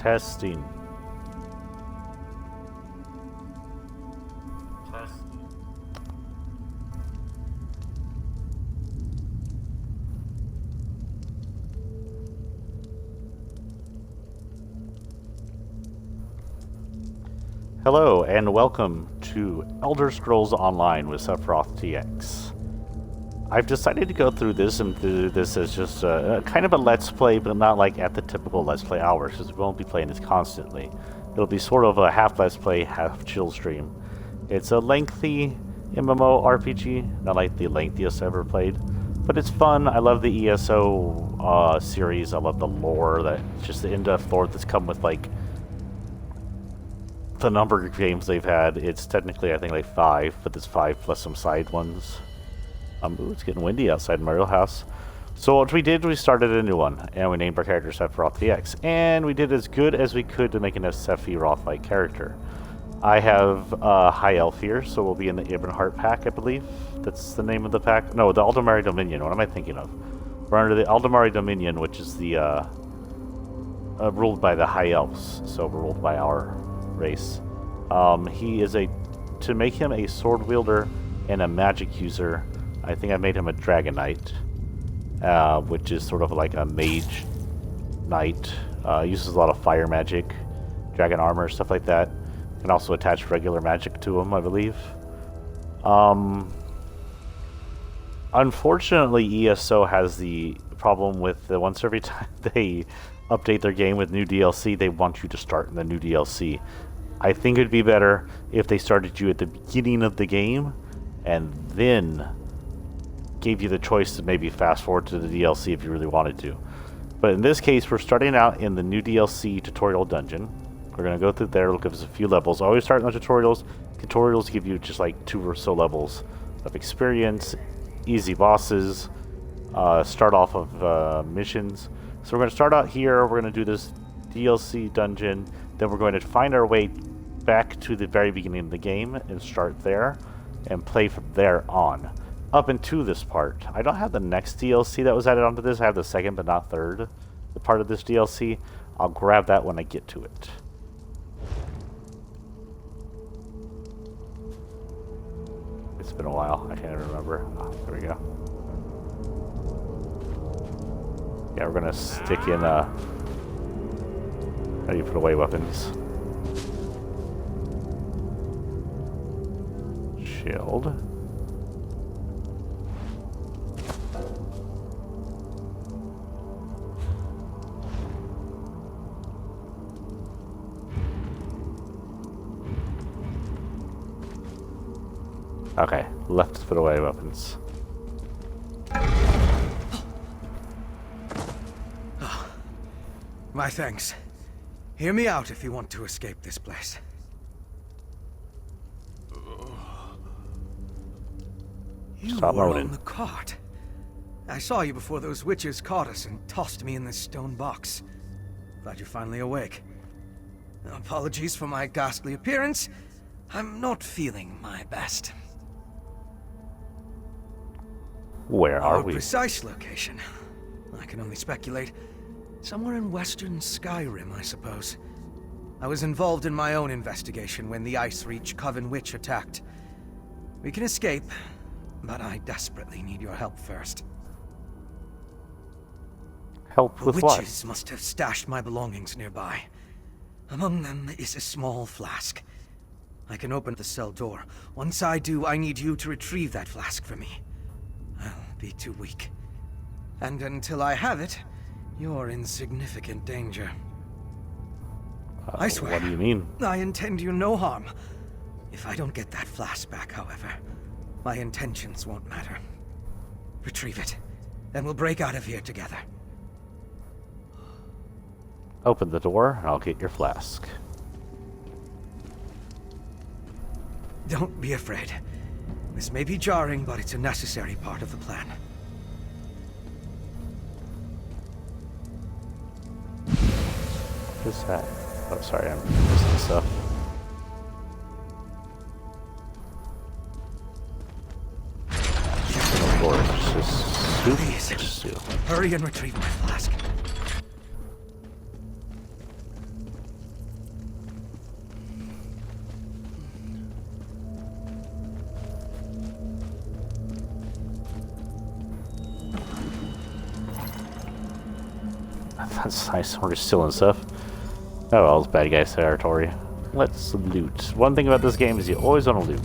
Testing. Hello and welcome to Elder Scrolls Online with Sephiroth TX. I've decided to go through this and do this as just a kind of a let's play, but not like at the typical let's play hours, because we won't be playing this constantly. It'll be sort of a half let's play, half chill stream. It's a lengthy MMO RPG, not like the lengthiest I've ever played, but it's fun. I love the ESO series. I love the lore, that just the in-depth lore that's come with like the number of games they've had. It's technically, I think, like 5, but it's 5 plus some side ones. Ooh, it's getting windy outside my real house. So what we did, we started a new one, and we named our character Sephiroth TX, and we did as good as we could to make a Sephiroth-like character. I have High Elf here, so we'll be in the Ibnhart pack, I believe. That's the name of the pack. No, the Aldemari Dominion. What am I thinking of? We're under the Aldemari Dominion, which is the ruled by the High Elves, so we're ruled by our race. He is to make him a sword wielder and a magic user, I think I made him a Dragon Knight, which is sort of like a mage knight. Uses a lot of fire magic, dragon armor, stuff like that. Can also attach regular magic to him, I believe. Unfortunately, ESO has the problem with the once every time they update their game with new DLC, they want you to start in the new DLC. I think it'd be better if they started you at the beginning of the game and then gave you the choice to maybe fast forward to the DLC if you really wanted to. But in this case, we're starting out in the new DLC tutorial dungeon. We're going to go through there, it'll give us a few levels. Always start in the tutorials. Tutorials give you just like 2 or so levels of experience, easy bosses, start off of missions. So we're going to start out here, we're going to do this DLC dungeon, then we're going to find our way back to the very beginning of the game and start there and play from there on up into this part. I don't have the next DLC that was added onto this. I have the second but not third part of this DLC. I'll grab that when I get to it. It's been a while. I can't even remember. Oh, there we go. Yeah, we're gonna stick in how do you put away weapons? Shield. Okay, left to put away weapons. Oh, my thanks. Hear me out if you want to escape this place. You Stop were moaning. on the cart. I saw you before those witches caught us and tossed me in this stone box. Glad you're finally awake. Apologies for my ghastly appearance. I'm not feeling my best. Where are Our we? precise location, I can only speculate. Somewhere in western Skyrim, I suppose. I was involved in my own investigation when the Ice Reach Coven Witch attacked. We can escape, but I desperately need your help first. Help The with what? witches must have stashed my belongings nearby. Among them is a small flask. I can open the cell door. Once I do, I need you to retrieve that flask for me. I'll be too weak. And until I have it, you're in significant danger. I swear. What do you mean? I intend you no harm. If I don't get that flask back, however, my intentions won't matter. Retrieve it, and we'll break out of here together. Open the door, and I'll get your flask. Don't be afraid. This may be jarring, but it's a necessary part of the plan. What is that? Oh, sorry, I'm missing stuff. Of course, just soup. Please, Just soup. hurry and retrieve my flask. That's nice. We're just stealing stuff. Oh well, it's bad guys territory. Let's loot. One thing about this game is you always want to loot.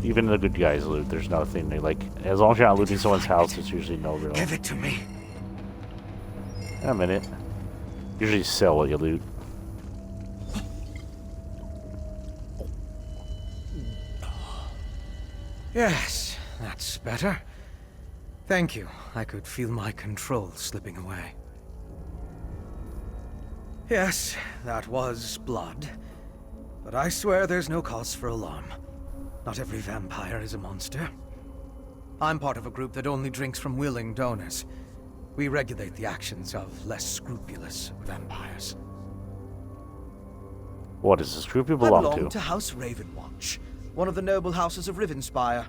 Even the good guys loot. There's nothing they like. As long as you're not looting someone's house, it's usually no real. Give it to me. In a minute. Usually sell what you loot. Yes, that's better. Thank you. I could feel my control slipping away. Yes, that was blood. But I swear there's no cause for alarm. Not every vampire is a monster. I'm part of a group that only drinks from willing donors. We regulate the actions of less scrupulous vampires. What does this group you I belong belong to? to House Ravenwatch, one of the noble houses of Rivenspire.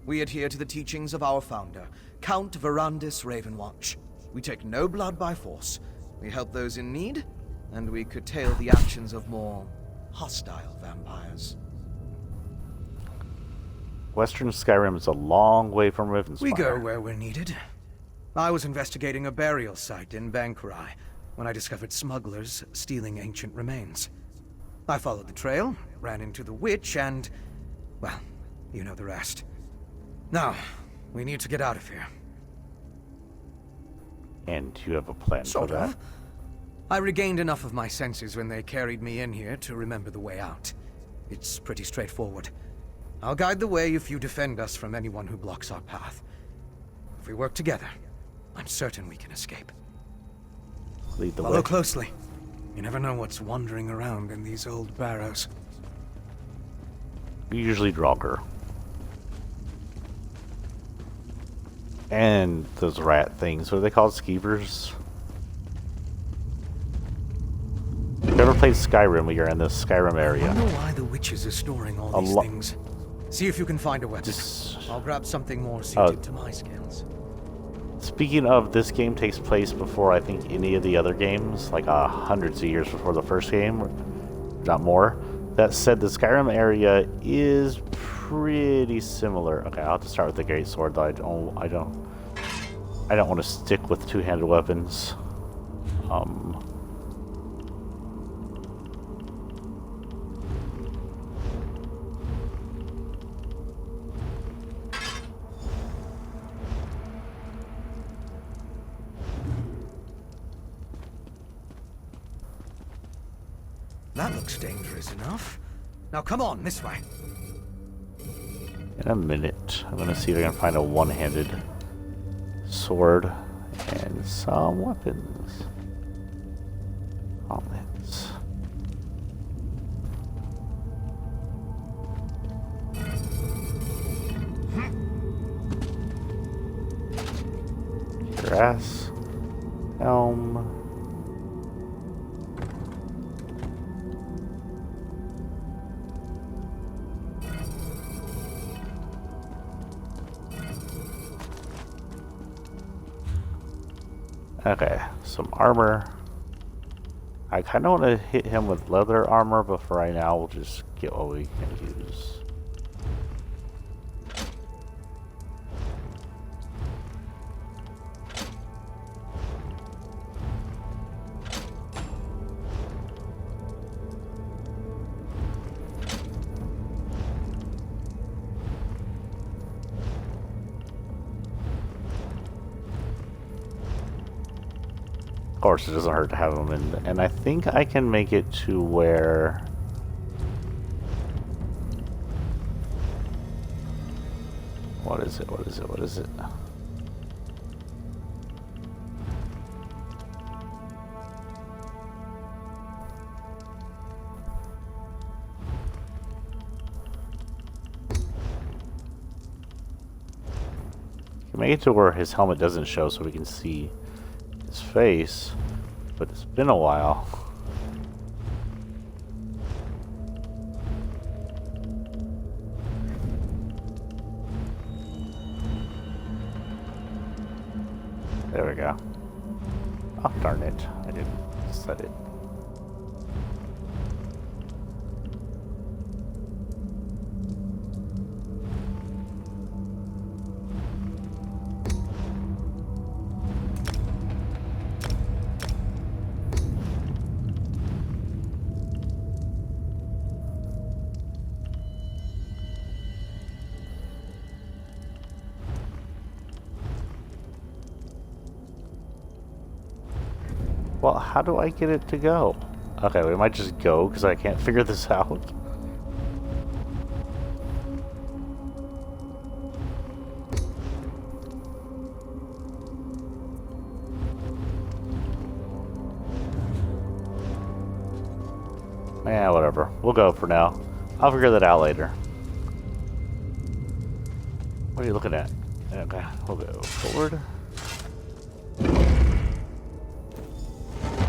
We adhere to the teachings of our founder, Count Verandis Ravenwatch. We take no blood by force. We help those in need, and we curtail the actions of more hostile vampires. Western Skyrim is a long way from Rivenspire. We go where we're needed. I was investigating a burial site in Bankurai when I discovered smugglers stealing ancient remains. I followed the trail, ran into the witch, and... well, you know the rest. Now, we need to get out of here. And you have a plan for that? I regained enough of my senses when they carried me in here to remember the way out. It's pretty straightforward. I'll guide the way if you defend us from anyone who blocks our path. If we work together, I'm certain we can escape. Lead the way. Follow closely. You never know what's wandering around in these old barrows. Usually Draugr. And those rat things. What are they called? Skeevers? If you've ever played Skyrim, where you're in the Skyrim area. I wonder why the witches are storing all these things. See if you can find a weapon. I'll grab something more suited to my skills. Speaking of, this game takes place before I think any of the other games, like hundreds of years before the first game, not more. That said, the Skyrim area is pretty similar. Okay, I'll have to start with the great sword, though. I don't want to stick with two-handed weapons. That looks dangerous enough. Now come on, this way. In a minute, I'm gonna see if I can find a one-handed sword and some weapons. Gauntlets. Grass. Helm. Okay, some armor. I kind of want to hit him with leather armor, but for right now, we'll just get what we can use. Of course, it doesn't hurt to have them in, and I think I can make it to where... What is it? What is it? What is it? Can make it to where his helmet doesn't show so we can see his face, but it's been a while. There we go. Oh, darn it. I didn't set it. Well, how do I get it to go? Okay, we might just go because I can't figure this out. Yeah, whatever. We'll go for now. I'll figure that out later. What are you looking at? Okay, we'll go forward.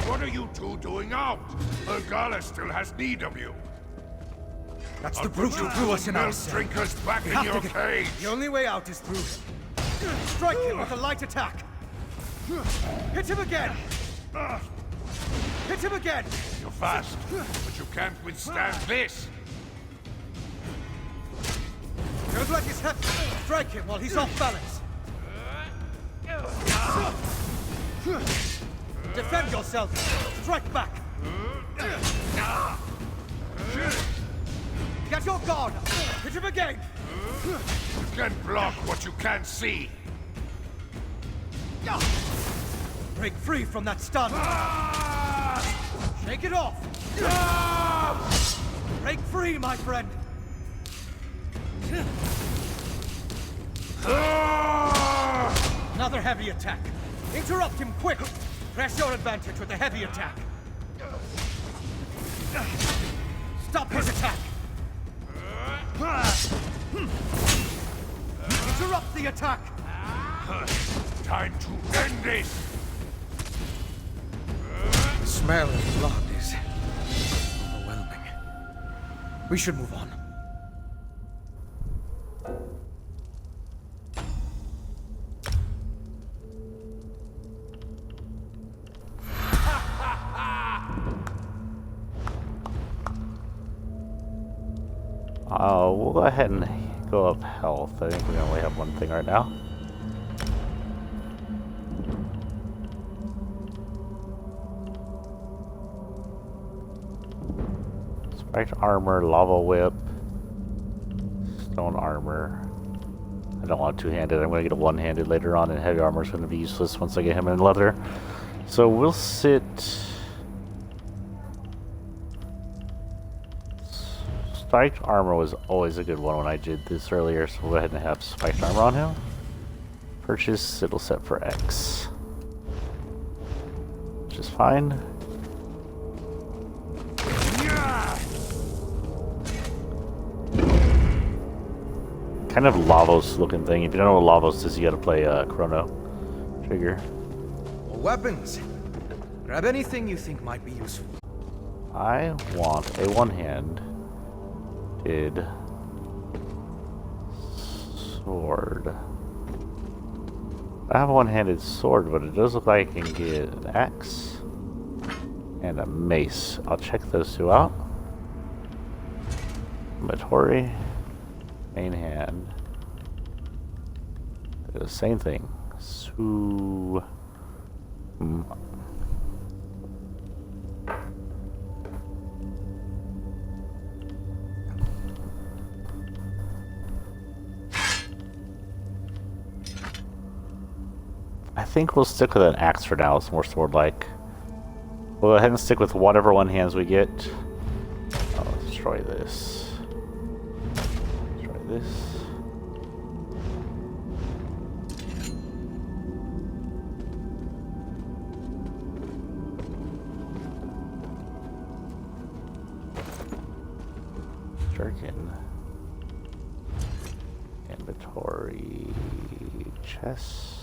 What are you two doing out? Ergala still has need of you. That's the brute who threw us in our cell. Drinkers back We in have your to get... cage. The only way out is through him. Strike him with a light attack. Hit him again. Hit him again. You're fast, but you can't withstand this. Don't let his head strike him while he's off balance. Defend yourself. Strike back. Get your guard up. Hit him again. You can block what you can't see. Break free from that stun. Shake it off. Break free, my friend. Another heavy attack. Interrupt him quick. Press your advantage with a heavy attack. Stop his attack. Interrupt the attack. Time to end this. The smell of blood is overwhelming. We should move on. We'll go ahead and go up health. I think we only have one thing right now. Spiked armor, lava whip, stone armor. I don't want two-handed. I'm going to get a one-handed later on, and heavy armor is going to be useless once I get him in leather. So we'll sit... Spiked armor was always a good one when I did this earlier, so we'll go ahead and have spiked armor on him. Purchase, it'll set for X. Which is fine. Kind of Lavos looking thing. If you don't know what Lavos is, you gotta play Chrono Trigger. More weapons. Grab anything you think might be useful. I want a one-handed sword. I have a one-handed sword, but it does look like I can get an axe and a mace. I'll check those two out. Inventory, main hand. The same thing. So, I think we'll stick with an axe for now. It's more sword-like. We'll go ahead and stick with whatever one hands we get. Oh, let's destroy this. Destroy this. Jerkin. Inventory. Chest.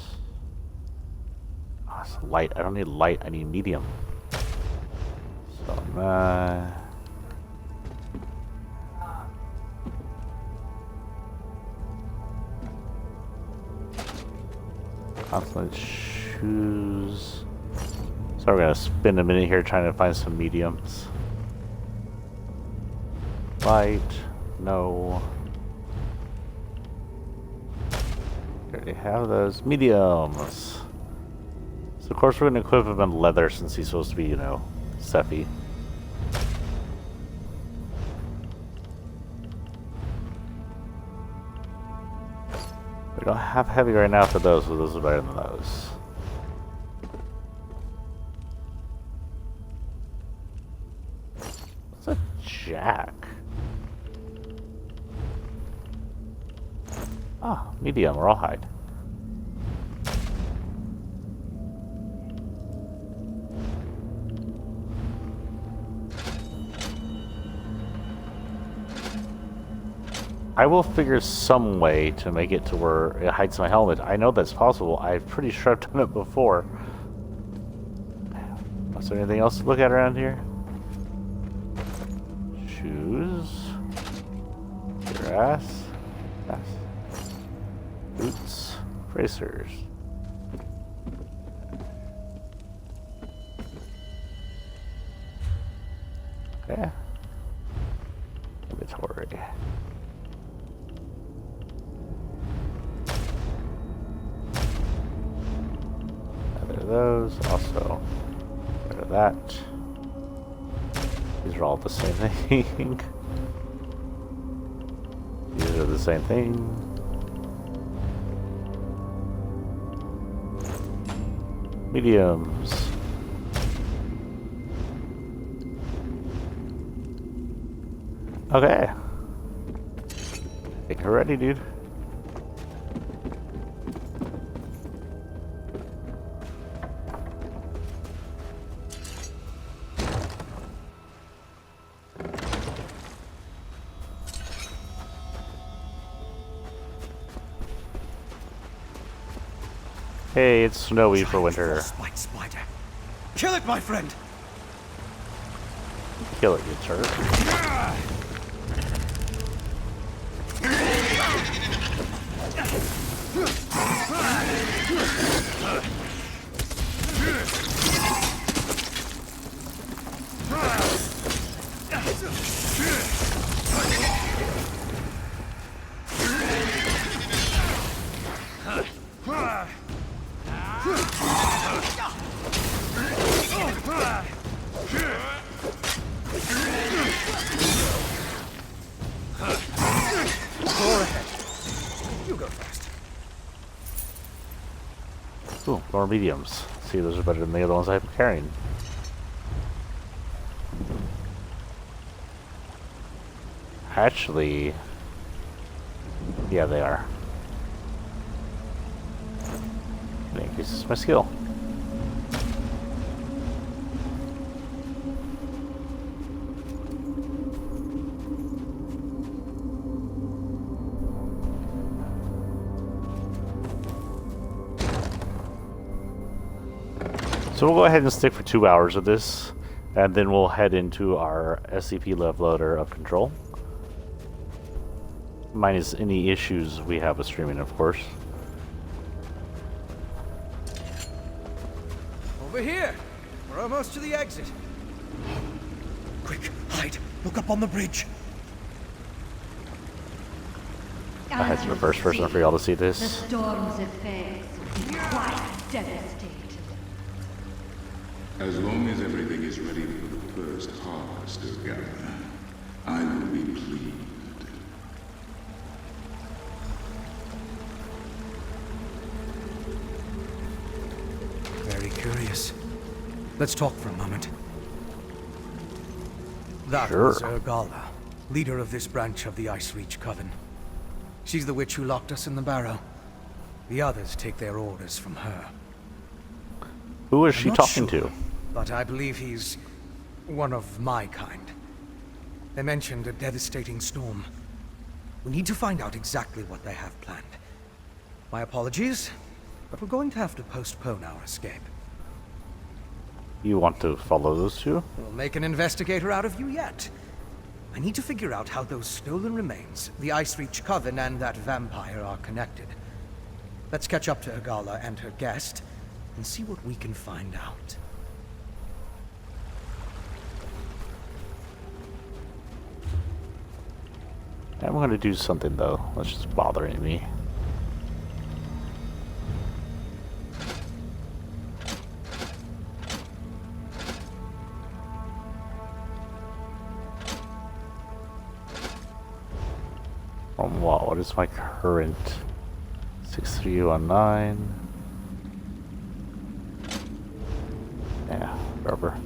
Oh, it's light. I don't need light. I need medium. So, constant shoes. So we're gonna spend a minute here trying to find some mediums. Light. No. We already have those mediums. So of course we're going to equip him in leather since he's supposed to be, you know, Sephi. We don't have heavy right now for those, so those are better than those. Ah, medium or rawhide. I will figure some way to make it to where it hides my helmet. I know that's possible. I'm pretty sure I've done it before. Is there anything else to look at around here? Shoes. Grass. Boots. Bracers. Okay. Inventory. Those also. Rid of that. These are all the same thing. These are the same thing. Mediums. Okay. Think we're ready, dude. Hey, it's snowy for winter. Frostbite spider. Kill it, my friend. Kill it, you turd. Ooh, more mediums. See, those are better than the other ones I'm carrying. Actually, yeah, they are. It increases my skill. So we'll go ahead and stick for 2 hours of this, and then we'll head into our SCP lev loader of control. Minus any issues we have with streaming, of course. Over here. We're almost to the exit. Quick, hide. Look up on the bridge. I had to reverse person for y'all to see The this. storm's effects will be quite devastating. As long as everything is ready for the first harvest of Gamma, I will be pleased. Very curious. Let's talk for a moment. That Sure. is Urgala, leader of this branch of the Ice Reach Coven. She's the witch who locked us in the barrow. The others take their orders from her. Who is I'm she not talking sure, to? But I believe he's one of my kind. They mentioned a devastating storm. We need to find out exactly what they have planned. My apologies, but we're going to have to postpone our escape. You want to follow those two? We'll make an investigator out of you yet. I need to figure out how those stolen remains, the Ice Reach Coven, and that vampire are connected. Let's catch up to Urgala and her guest, and see what we can find out. I'm going to do something, though. That's just bothering me. What is my current? 6319. Yeah, rubber.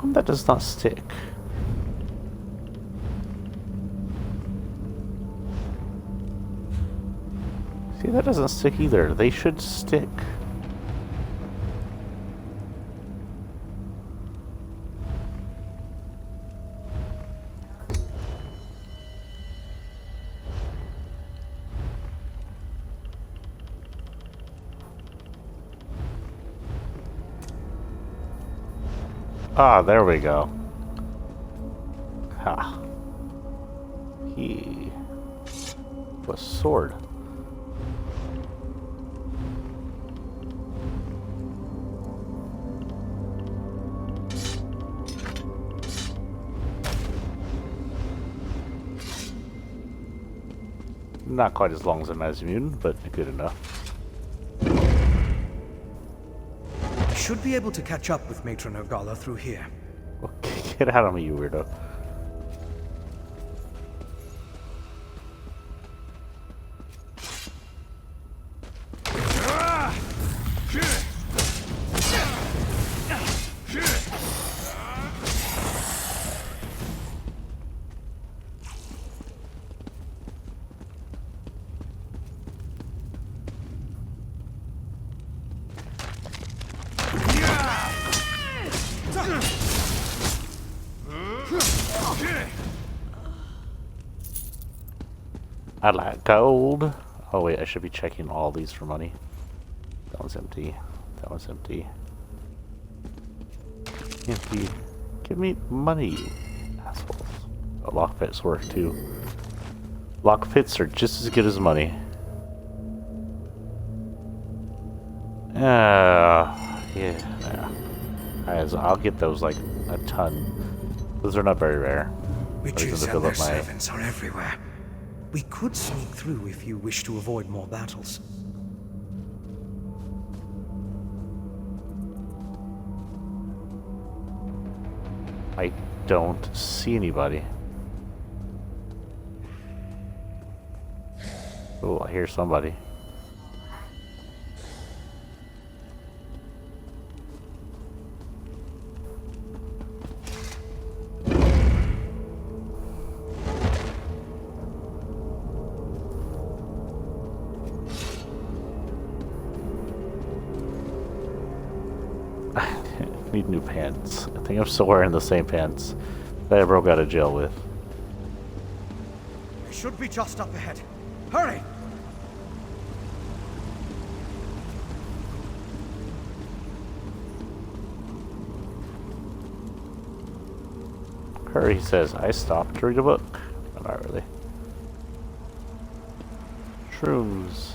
come that does not stick? See, that doesn't stick either. They should stick. Ah, there we go. Ha. He was sword. Not quite as long as a Mazmune, but good enough. I should be able to catch up with Matron Urgala through here. Okay, get out of me, you weirdo. I like gold. Oh wait, I should be checking all these for money. That one's empty. That one's empty. Empty. Give me money, you assholes. Oh, lock pits work too. Lock pits are just as good as money. Yeah. I'll get those like a ton. Those are not very rare. Witches and their servants are everywhere. We could sneak through if you wish to avoid more battles. I don't see anybody. Oh, I hear somebody. Need new pants. I think I'm still wearing the same pants that I broke out of jail with. They should be just up ahead. Hurry! Hurry says, I stopped to read a book. Not really. Shrooms.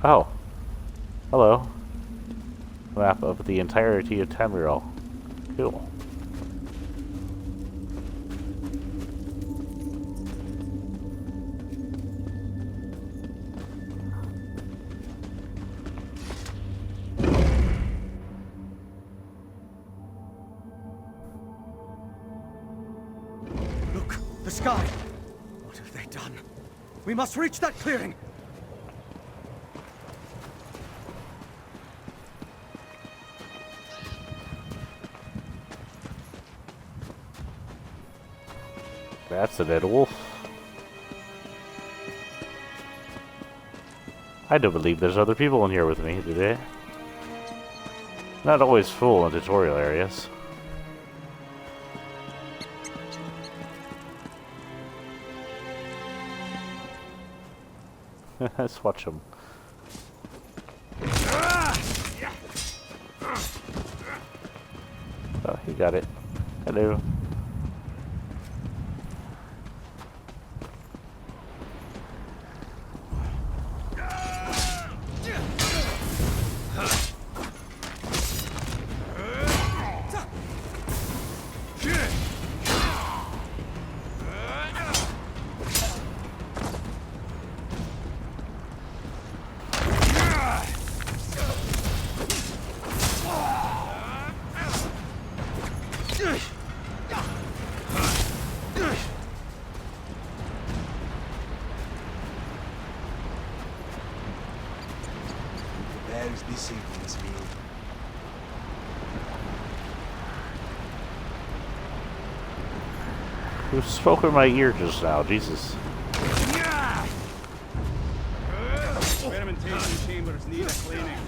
Oh. Hello. Map of the entirety of Tamriel. Cool. Look, the sky. What have they done? We must reach that clearing. That's a dead wolf. I do believe there's other people in here with me today. Not always full in tutorial areas. Let's watch them. Oh, he got it. Hello. There's this evening's meal. Who spoke in my ear just now? Jesus. Experimentation chambers need a cleaning.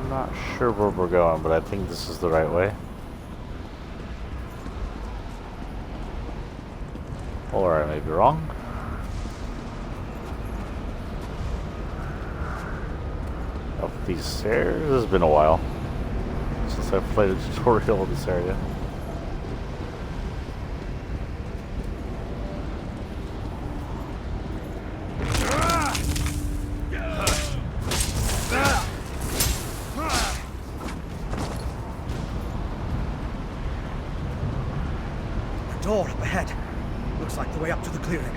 Not sure where we're going, but I think this is the right way. Or I may be wrong. Up these stairs. It's been a while since I've played a tutorial in this area. Door up ahead. Looks like the way up to the clearing.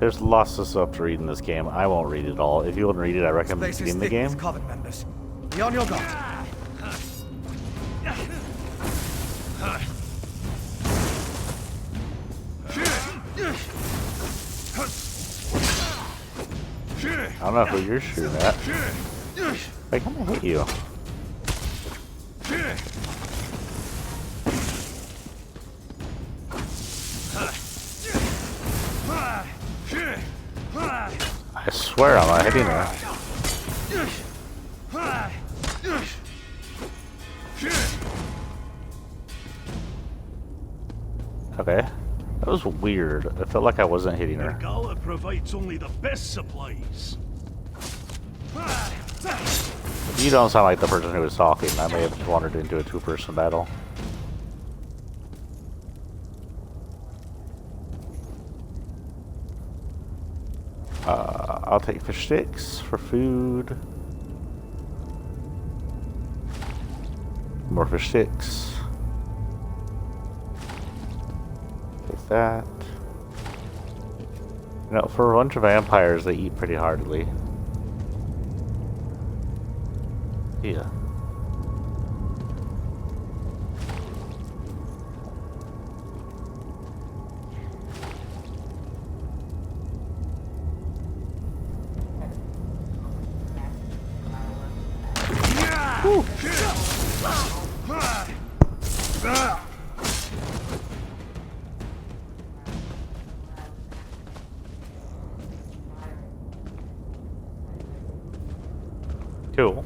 There's lots of stuff to read in this game. I won't read it all. If you want to read it, I recommend Place is beginning the thick game. with Coven members. Be on your guard. I don't know who you're shooting at. I kind of hit you. I swear I'm not hitting her. Okay. That was weird. I felt like I wasn't hitting her. Gala provides only the best supplies. You don't sound like the person who was talking. I may have wandered into a two-person battle. I'll take fish sticks for food. More fish sticks. Take that. You know, for a bunch of vampires, they eat pretty heartily. Yeah. Cool.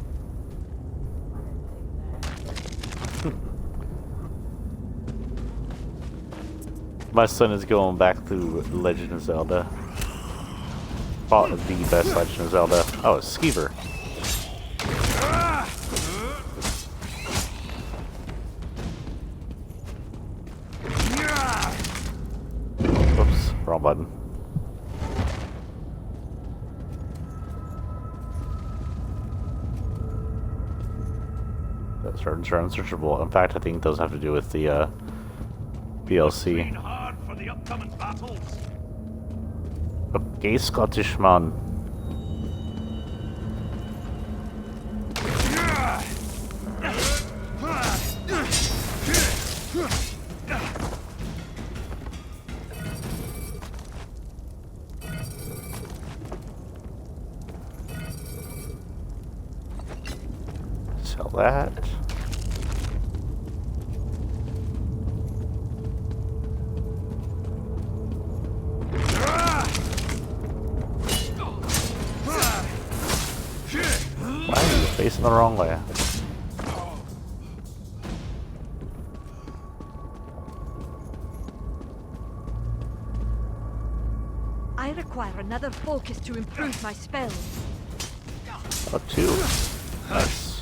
My son is going back through Legend of Zelda. Probably the best Legend of Zelda. Oh, it's Skeever. button. Certain are unsearchable. In fact, I think those have to do with the DLC. Train hard for the upcoming battles. A gay Scottish man. Sell that. Why are you facing the wrong way? I require another focus to improve my spells. Oh, two. Nice.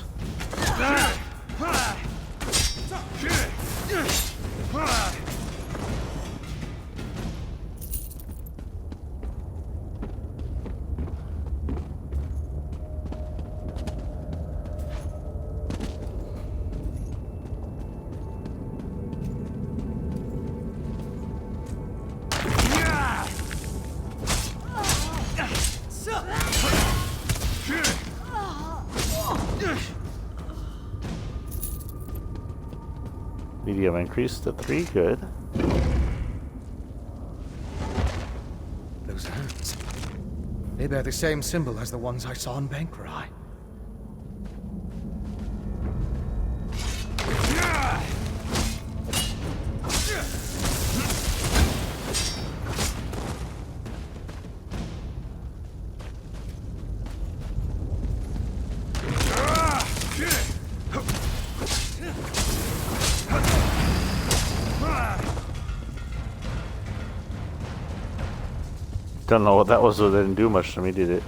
Medium increase to 3, good. Those hands. They bear the same symbol as the ones I saw in Banquerai. Don't know what that was, so it didn't do much to me, did it?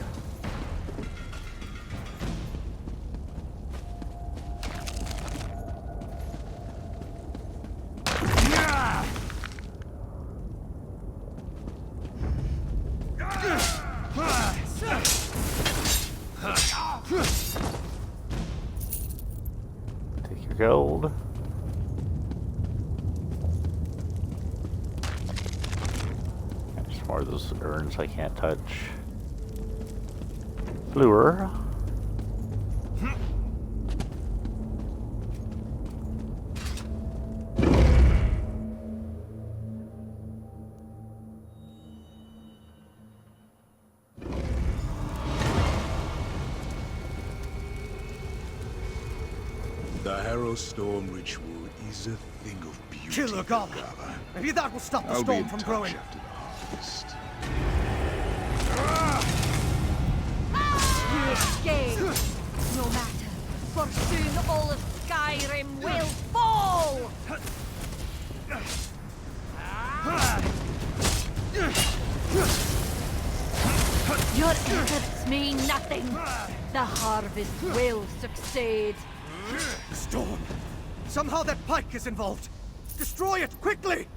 Take your gold. More of those urns I can't touch. Lure. The Harrow Storm ritual is a thing of beauty. Kill Gala. Maybe that will stop the I'll be storm in from touch growing. after the harvest. Escape! No matter, for soon all of Skyrim will fall! Your efforts mean nothing. The harvest will succeed. The storm. Somehow that pike is involved. Destroy it quickly!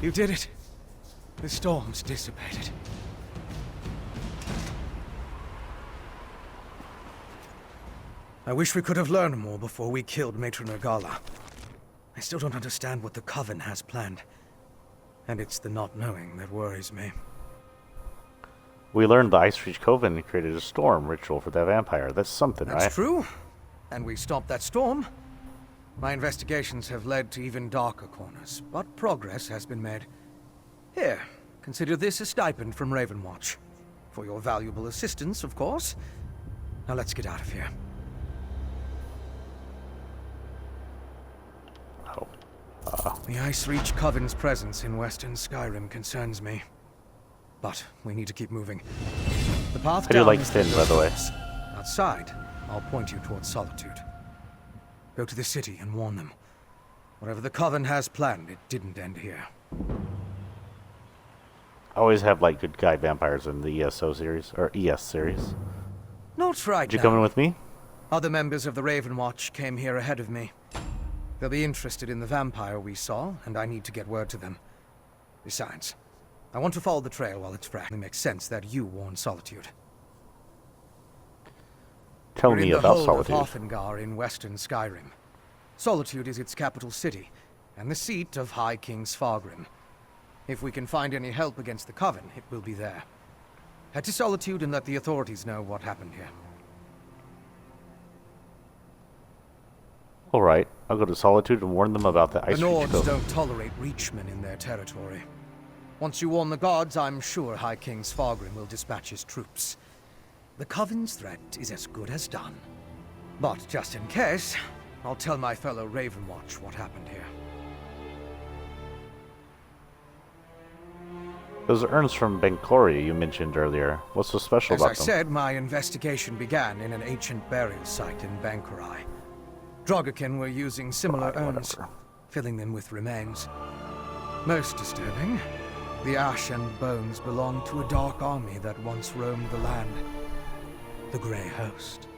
You did it. The storm's dissipated. I wish we could have learned more before we killed Matron Nagala. I still don't understand what the Coven has planned. And it's the not knowing that worries me. We learned the Ice Reach Coven created a storm ritual for that vampire. That's something, right? That's true. And we stopped that storm. My investigations have led to even darker corners, but progress has been made. Here, consider this a stipend from Ravenwatch. For your valuable assistance, of course. Now let's get out of here. The Ice Reach Coven's presence in Western Skyrim concerns me. But we need to keep moving. The path I do down like is Thin, by the way. Outside, I'll point you towards Solitude. Go to the city and warn them. Whatever the Coven has planned, it didn't end here. always have like good guy vampires in the ESO series or ES series. Not right Did you now. come in with me? Other members of the Raven Watch came here ahead of me. They'll be interested in the vampire we saw, and I need to get word to them. Besides, I want to follow the trail while it's fresh. It makes sense that you warn Solitude. Tell We're me in the about hold Solitude. of Hofengar in western Skyrim. Solitude is its capital city, and the seat of High King Svargrim. If we can find any help against the Coven, it will be there. Head to Solitude and let the authorities know what happened here. Alright, I'll go to Solitude and warn them about the The Ice Reach Nords Cove. don't tolerate Reachmen in their territory. Once you warn the gods, I'm sure High King Svargrim will dispatch his troops. The Coven's threat is as good as done. But just in case, I'll tell my fellow Ravenwatch what happened here. Those urns from Benkoria you mentioned earlier. What's so special As about I them? said, my investigation began in an ancient burial site in Bankurai. Drogakin were using similar urns, whatever. filling them with remains. Most disturbing, the ash and bones belong to a dark army that once roamed the land. The Grey Host.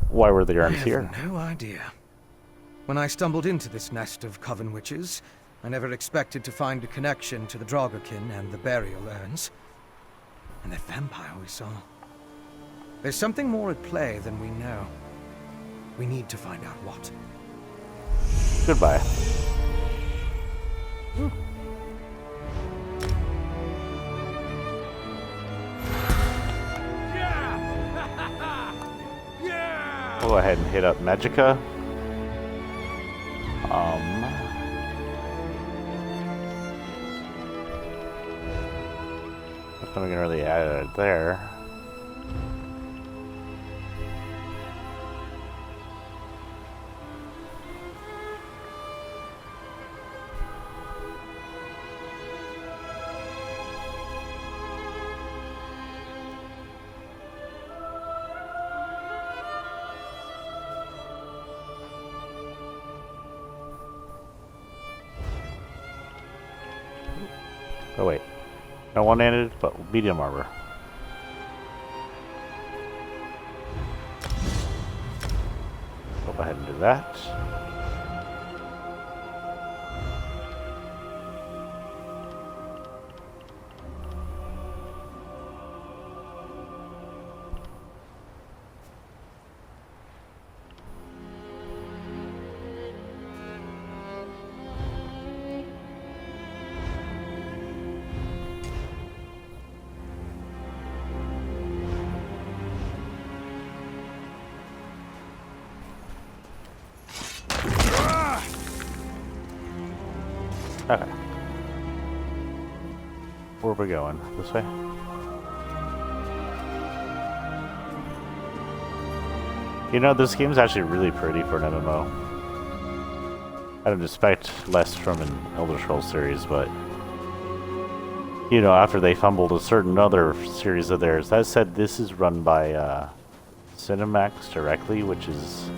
Why were the I urns have here? no idea. When I stumbled into this nest of Coven witches, I never expected to find a connection to the Drogakin and the burial urns. And that vampire we saw. There's something more at play than we know. We need to find out what. Goodbye. Yeah! We'll go ahead and hit up Magica. Nothing we can really add it there. Oh wait, no one-handed, but medium armor. Go ahead and do that. Okay. Where are we going? This way? You know, this game's actually really pretty for an MMO. I don't expect less from an Elder Scrolls series, but... You know, after they fumbled a certain other series of theirs. That said, this is run by Cinemax directly, which is...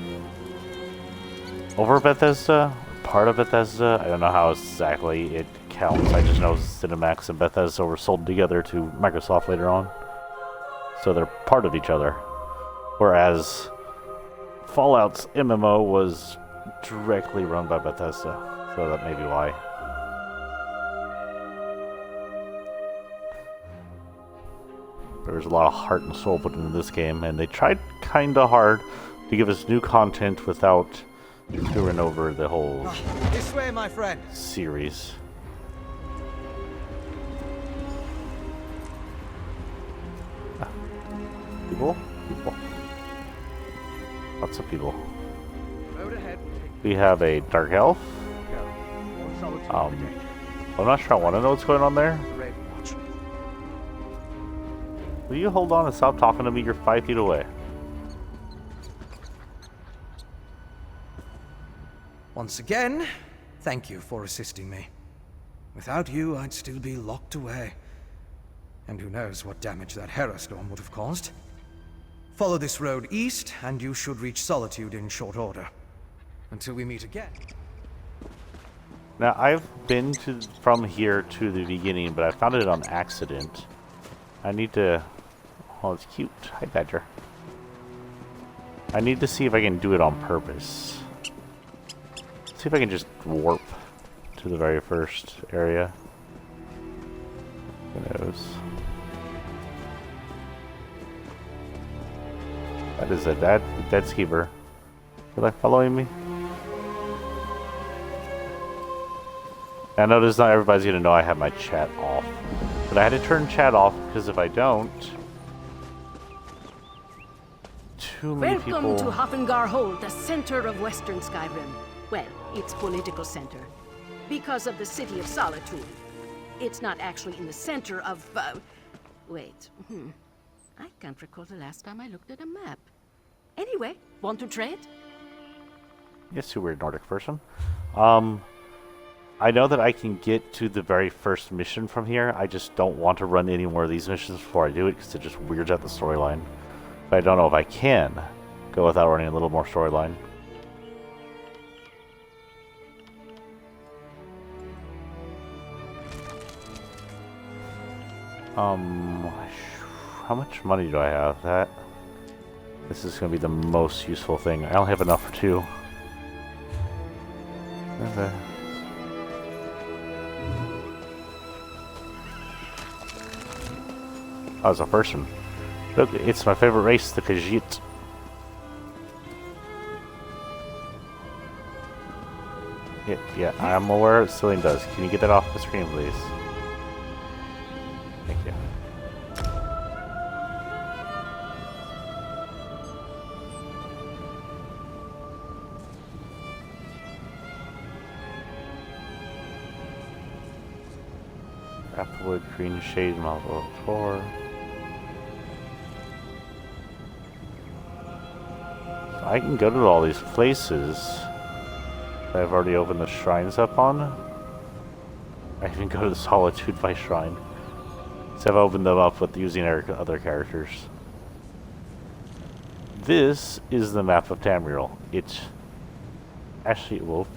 over Bethesda? Part of Bethesda. I don't know how exactly it counts. I just know Cinemax and Bethesda were sold together to Microsoft later on. So they're part of each other. Whereas Fallout's MMO was directly run by Bethesda. So that may be why. There was a lot of heart and soul put into this game, and they tried kinda hard to give us new content without doing over the whole This way, my friend. series. People? People. Lots of people. Road ahead. We have a Dark Elf. I'm not sure I want to know what's going on there. Will you hold on and stop talking to me? You're 5 feet away. Once again, thank you for assisting me. Without you, I'd still be locked away. And who knows what damage that Herostorm would have caused. Follow this road east, and you should reach Solitude in short order. Until we meet again. Now, I've been from here to the beginning, but I found it on accident. I need to... Oh, it's cute. Hi, Badger. I need to see if I can do it on purpose. See if I can just warp to the very first area. Who knows? That is a dead skeever. Are they following me? I notice not everybody's gonna know I have my chat off. But I had to turn chat off because if I don't, too many people... Welcome to Hafengar Hold, the center of Western Skyrim. Well, its political center. Because of the City of Solitude. It's not actually in the center of, wait. I can't recall the last time I looked at a map. Anyway, want to trade? Yes, you weird Nordic person. I know that I can get to the very first mission from here. I just don't want to run any more of these missions before I do it because it just weirds out the storyline. But I don't know if I can go without running a little more storyline. How much money do I have? This is going to be the most useful thing. I only have enough for 2. Okay. Oh, it's a person. Look, it's my favorite race, the Khajiit. Yeah, I'm aware Cillian does. Can you get that off the screen, please? Thank you. Applewood, green shade, model 4. I can go to all these places that I've already opened the shrines up on. I can go to the Solitude by Shrine. So I've opened them up with using other characters. This is the map of Tamriel. It's actually, whoop.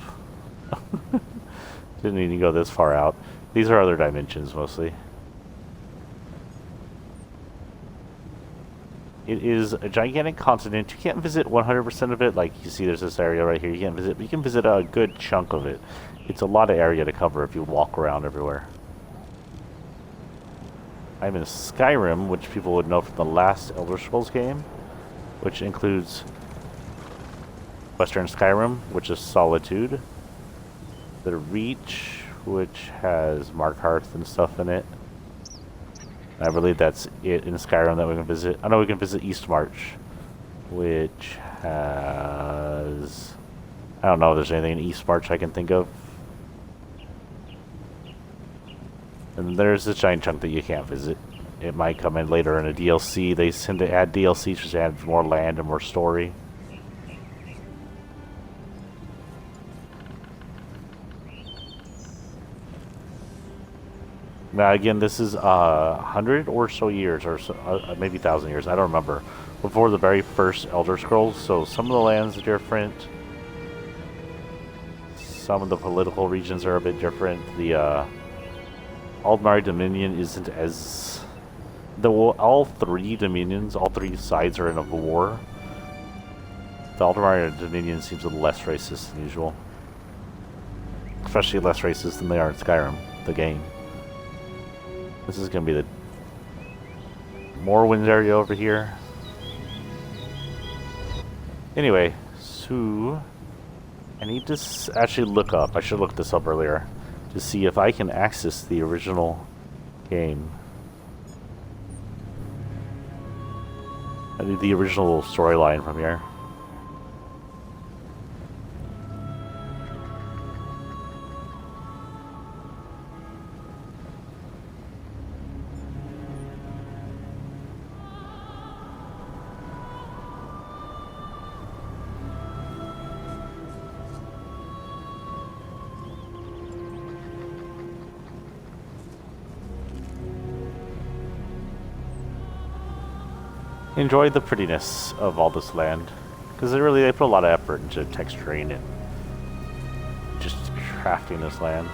Didn't even go this far out. These are other dimensions mostly. It is a gigantic continent. You can't visit 100% of it. Like you see there's this area right here you can't visit, but you can visit a good chunk of it. It's a lot of area to cover if you walk around everywhere. I'm in Skyrim, which people would know from the last Elder Scrolls game, which includes Western Skyrim, which is Solitude, the Reach, which has Markarth and stuff in it. I believe that's it in Skyrim that we can visit. I know we can visit Eastmarch, which has... I don't know if there's anything in Eastmarch I can think of. And there's this giant chunk that you can't visit. It might come in later in a DLC. They tend to add DLCs just to add more land and more story. Now again, this is 100 or so years, or so, maybe 1,000 years, I don't remember, before the very first Elder Scrolls, so some of the lands are different. Some of the political regions are a bit different. The Aldmeri Dominion isn't as... all three dominions, all three sides are in a war. The Aldmeri Dominion seems a little less racist than usual. Especially less racist than they are in Skyrim, the game. This is going to be the Morrowind area over here. Anyway, so I need to actually look up. I should look this up earlier to see if I can access the original game. I need the original storyline from here. Enjoy the prettiness of all this land, because they put a lot of effort into texturing it. just crafting this land.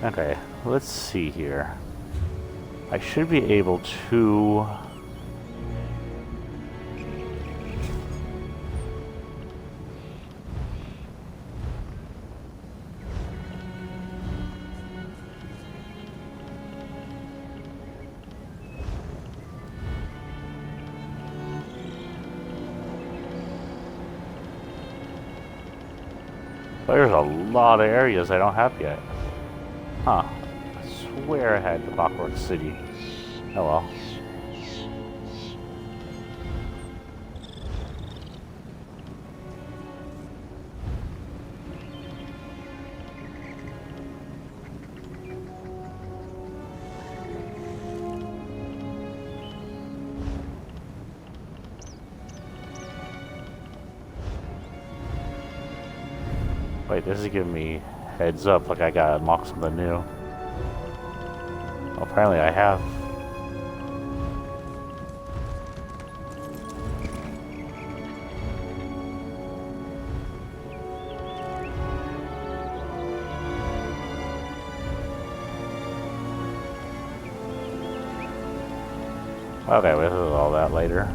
Okay, let's see here. I should be able to... There's a lot of areas I don't have yet. Huh. I swear I had the Clockwork City. Oh well. Wait, this is giving me heads up like I gotta unlock something new. Well, apparently I have. Okay, we'll do all that later.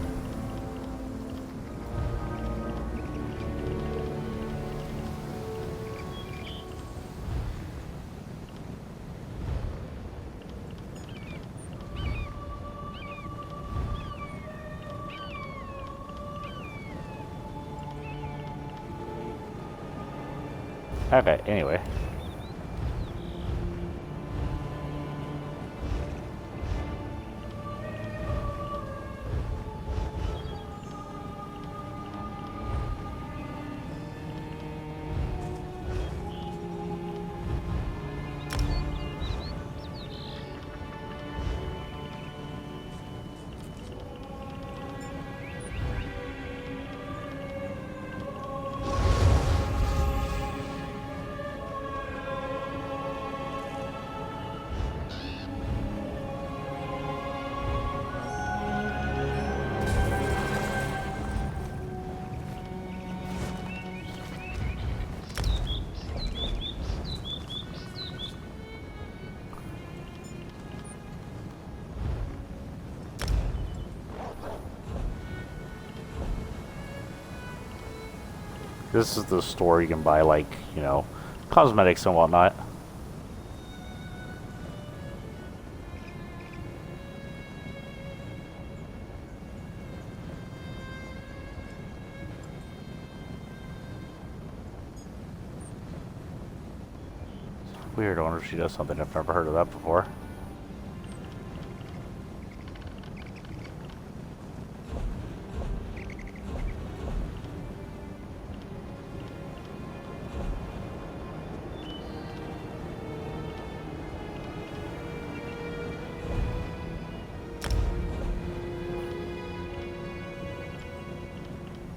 Okay, anyway. This is the store you can buy, like, you know, cosmetics and whatnot. It's weird, I wonder if she does something. I've never heard of that before.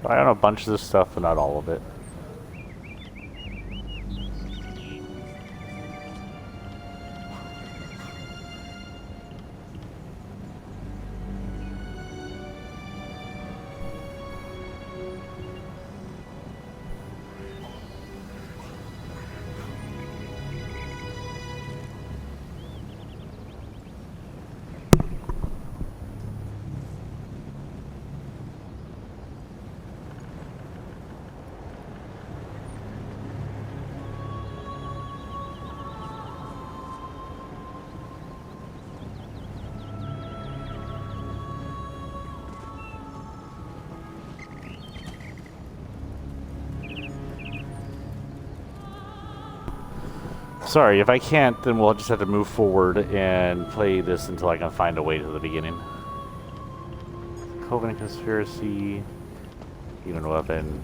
I own a bunch of this stuff, but not all of it. Sorry, if I can't, then we'll just have to move forward and play this until I can find a way to the beginning. Covenant Conspiracy, even weapon.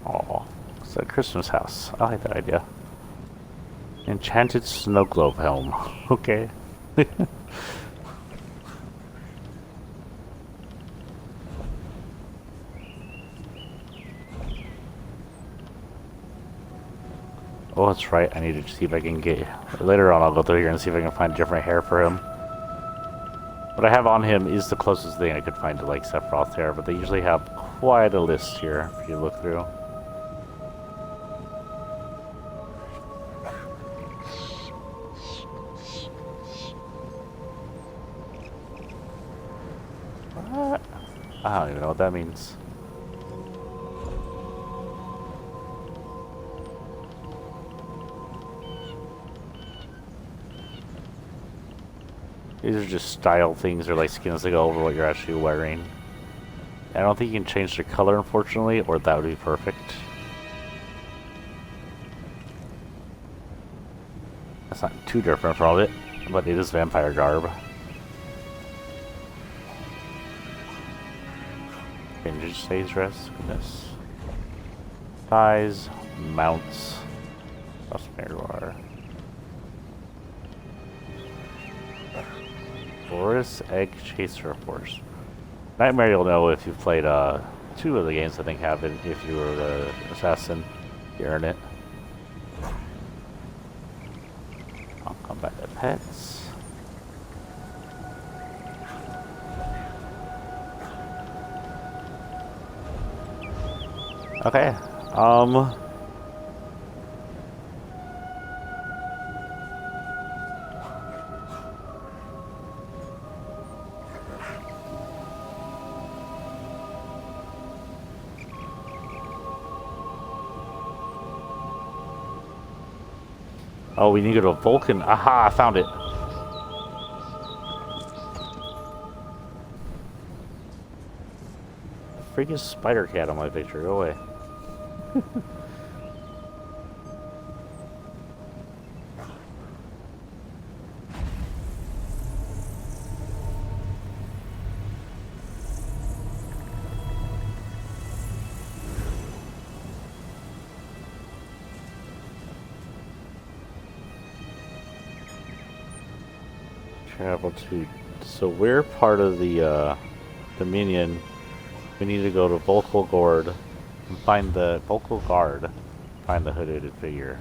Oh, it's a Christmas house. I like that idea. Enchanted snow globe helm. Okay. Oh, that's right. I need to see if I can get... Later on, I'll go through here and see if I can find different hair for him. What I have on him is the closest thing I could find to, like, Sephiroth hair, but they usually have quite a list here if you look through. What? I don't even know what that means. These are just style things or like skins that go over what you're actually wearing. I don't think you can change their color, unfortunately, or that would be perfect. That's not too different from it, but it is vampire garb. Vintage stage dress, goodness. Ties, mounts, Mirror. Boris Egg Chaser Force. Nightmare you'll know if you've played 2 of the games I think have it if you were the assassin. You earn it. I'll come back to pets. Okay. Oh, we need to go to Vulcan. Aha, I found it. Freaking spider cat on my picture. Go away. Travel to... So we're part of the Dominion. We need to go to Vocal Guard and find the find the hooded figure.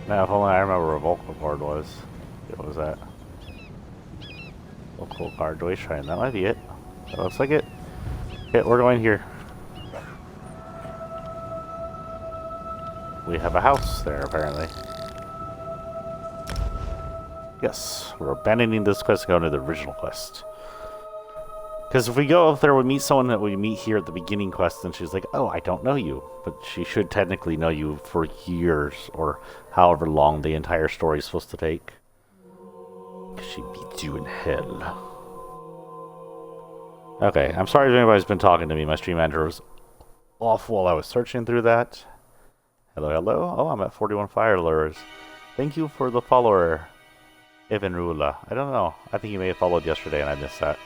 Now, if only I remember where Vocal Guard was. What was that? Vocal Guard Way Shrine. That might be it. That looks like it. Okay, we're going here. We have a house there, apparently. Yes, we're abandoning this quest and going to the original quest. Because if we go up there, we meet someone that we meet here at the beginning quest, and she's like, oh, I don't know you. But she should technically know you for years, or however long the entire story is supposed to take. She beats you in hell. Okay, I'm sorry if anybody's been talking to me. My stream manager was off while I was searching through that. Hello, hello. Oh, I'm at 41 fire lures. Thank you for the follower, Evan Rula. I don't know. I think you may have followed yesterday and I missed that.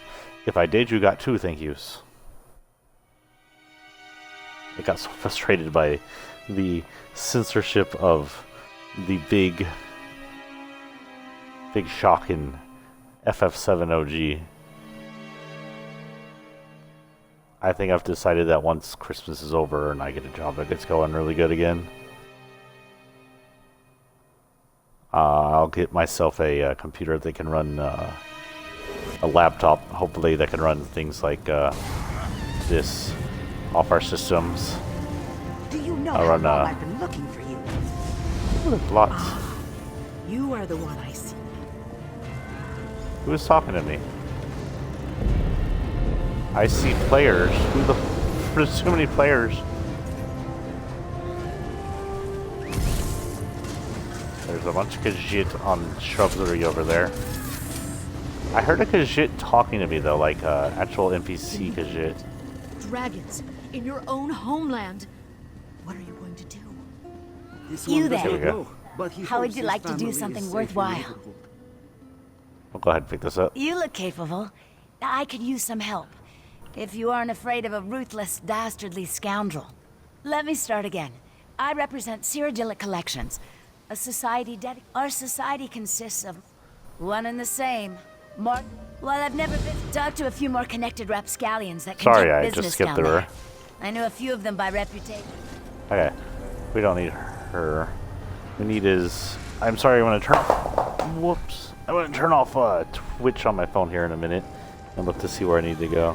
If I did, you got 2 thank yous. I got so frustrated by the censorship of the big shock in FF7 OG. I think I've decided that once Christmas is over and I get a job that gets going really good again, I'll get myself a computer that can run a laptop, hopefully that can run things like this off our systems. Do you know I'll how run, long I've been looking for you? Lots. You are the one I see. Who is talking to me? I see players. Who the f... There's too many players. There's a bunch of Khajiit on shrubbery over there. I heard a Khajiit talking to me though, like actual NPC Khajiit. Dragons in your own homeland. What are you going to do? This You one there. Here we go. know, but he How would hopes you his like to do family is something safe in worthwhile? Liverpool. I'll go ahead and pick this up. You look capable. I could use some help. If you aren't afraid of a ruthless, dastardly scoundrel. Let me start again. I represent Cyrodiilic Collections, a society Our society consists of one and the same. Well, I've never been. Talked to a few more connected rapscallions that can Sorry, take I business just skipped down through there. her. I know a few of them by reputation. Okay. We don't need her. We need is... I'm sorry, I'm going to turn... Whoops. I'm going to turn off Twitch on my phone here in a minute and look to see where I need to go.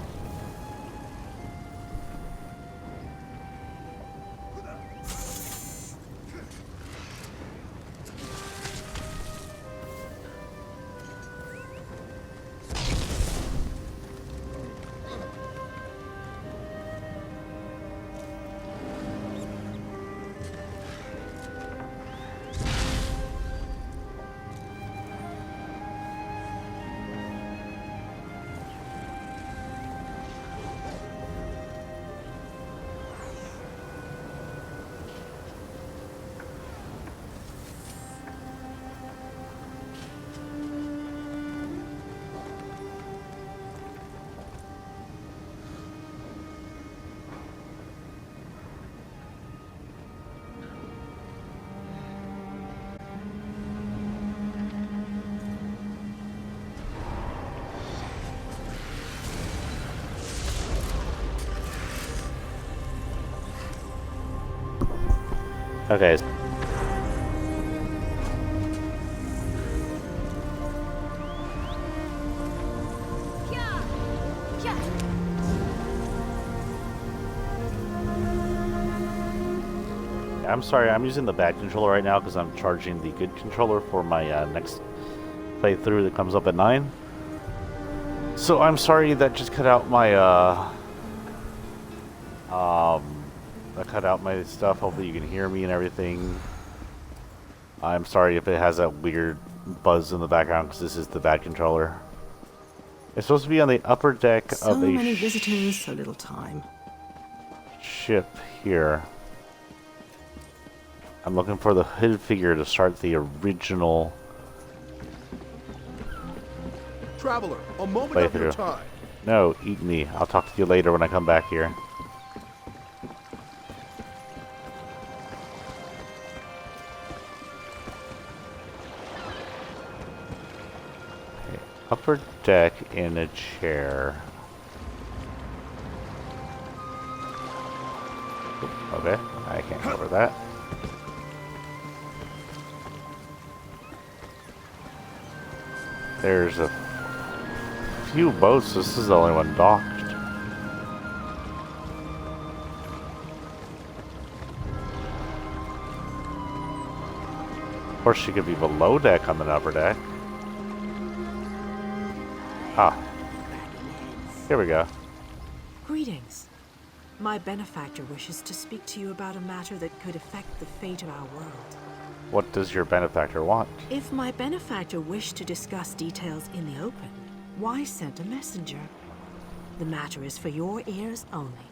Okay. I'm sorry, I'm using the bad controller right now because I'm charging the good controller for my next playthrough that comes up at 9. So I'm sorry that just cut out my that cut out my stuff. Hopefully you can hear me and everything. I'm sorry if it has that weird buzz in the background because this is the bad controller. It's supposed to be on the upper deck So of a many visitors, so little time. ship here. I'm looking for the hooded figure to start the original Traveler, a moment of your playthrough. time. No, eat me. I'll talk to you later when I come back here. Okay, upper deck in a chair. Okay, I can't cover that. There's a few boats. This is the only one docked. Of course, she could be below deck on the upper deck. Ah. Here we go. Greetings. My benefactor wishes to speak to you about a matter that could affect the fate of our world. What does your benefactor want? If my benefactor wished to discuss details in the open, why send a messenger? The matter is for your ears only.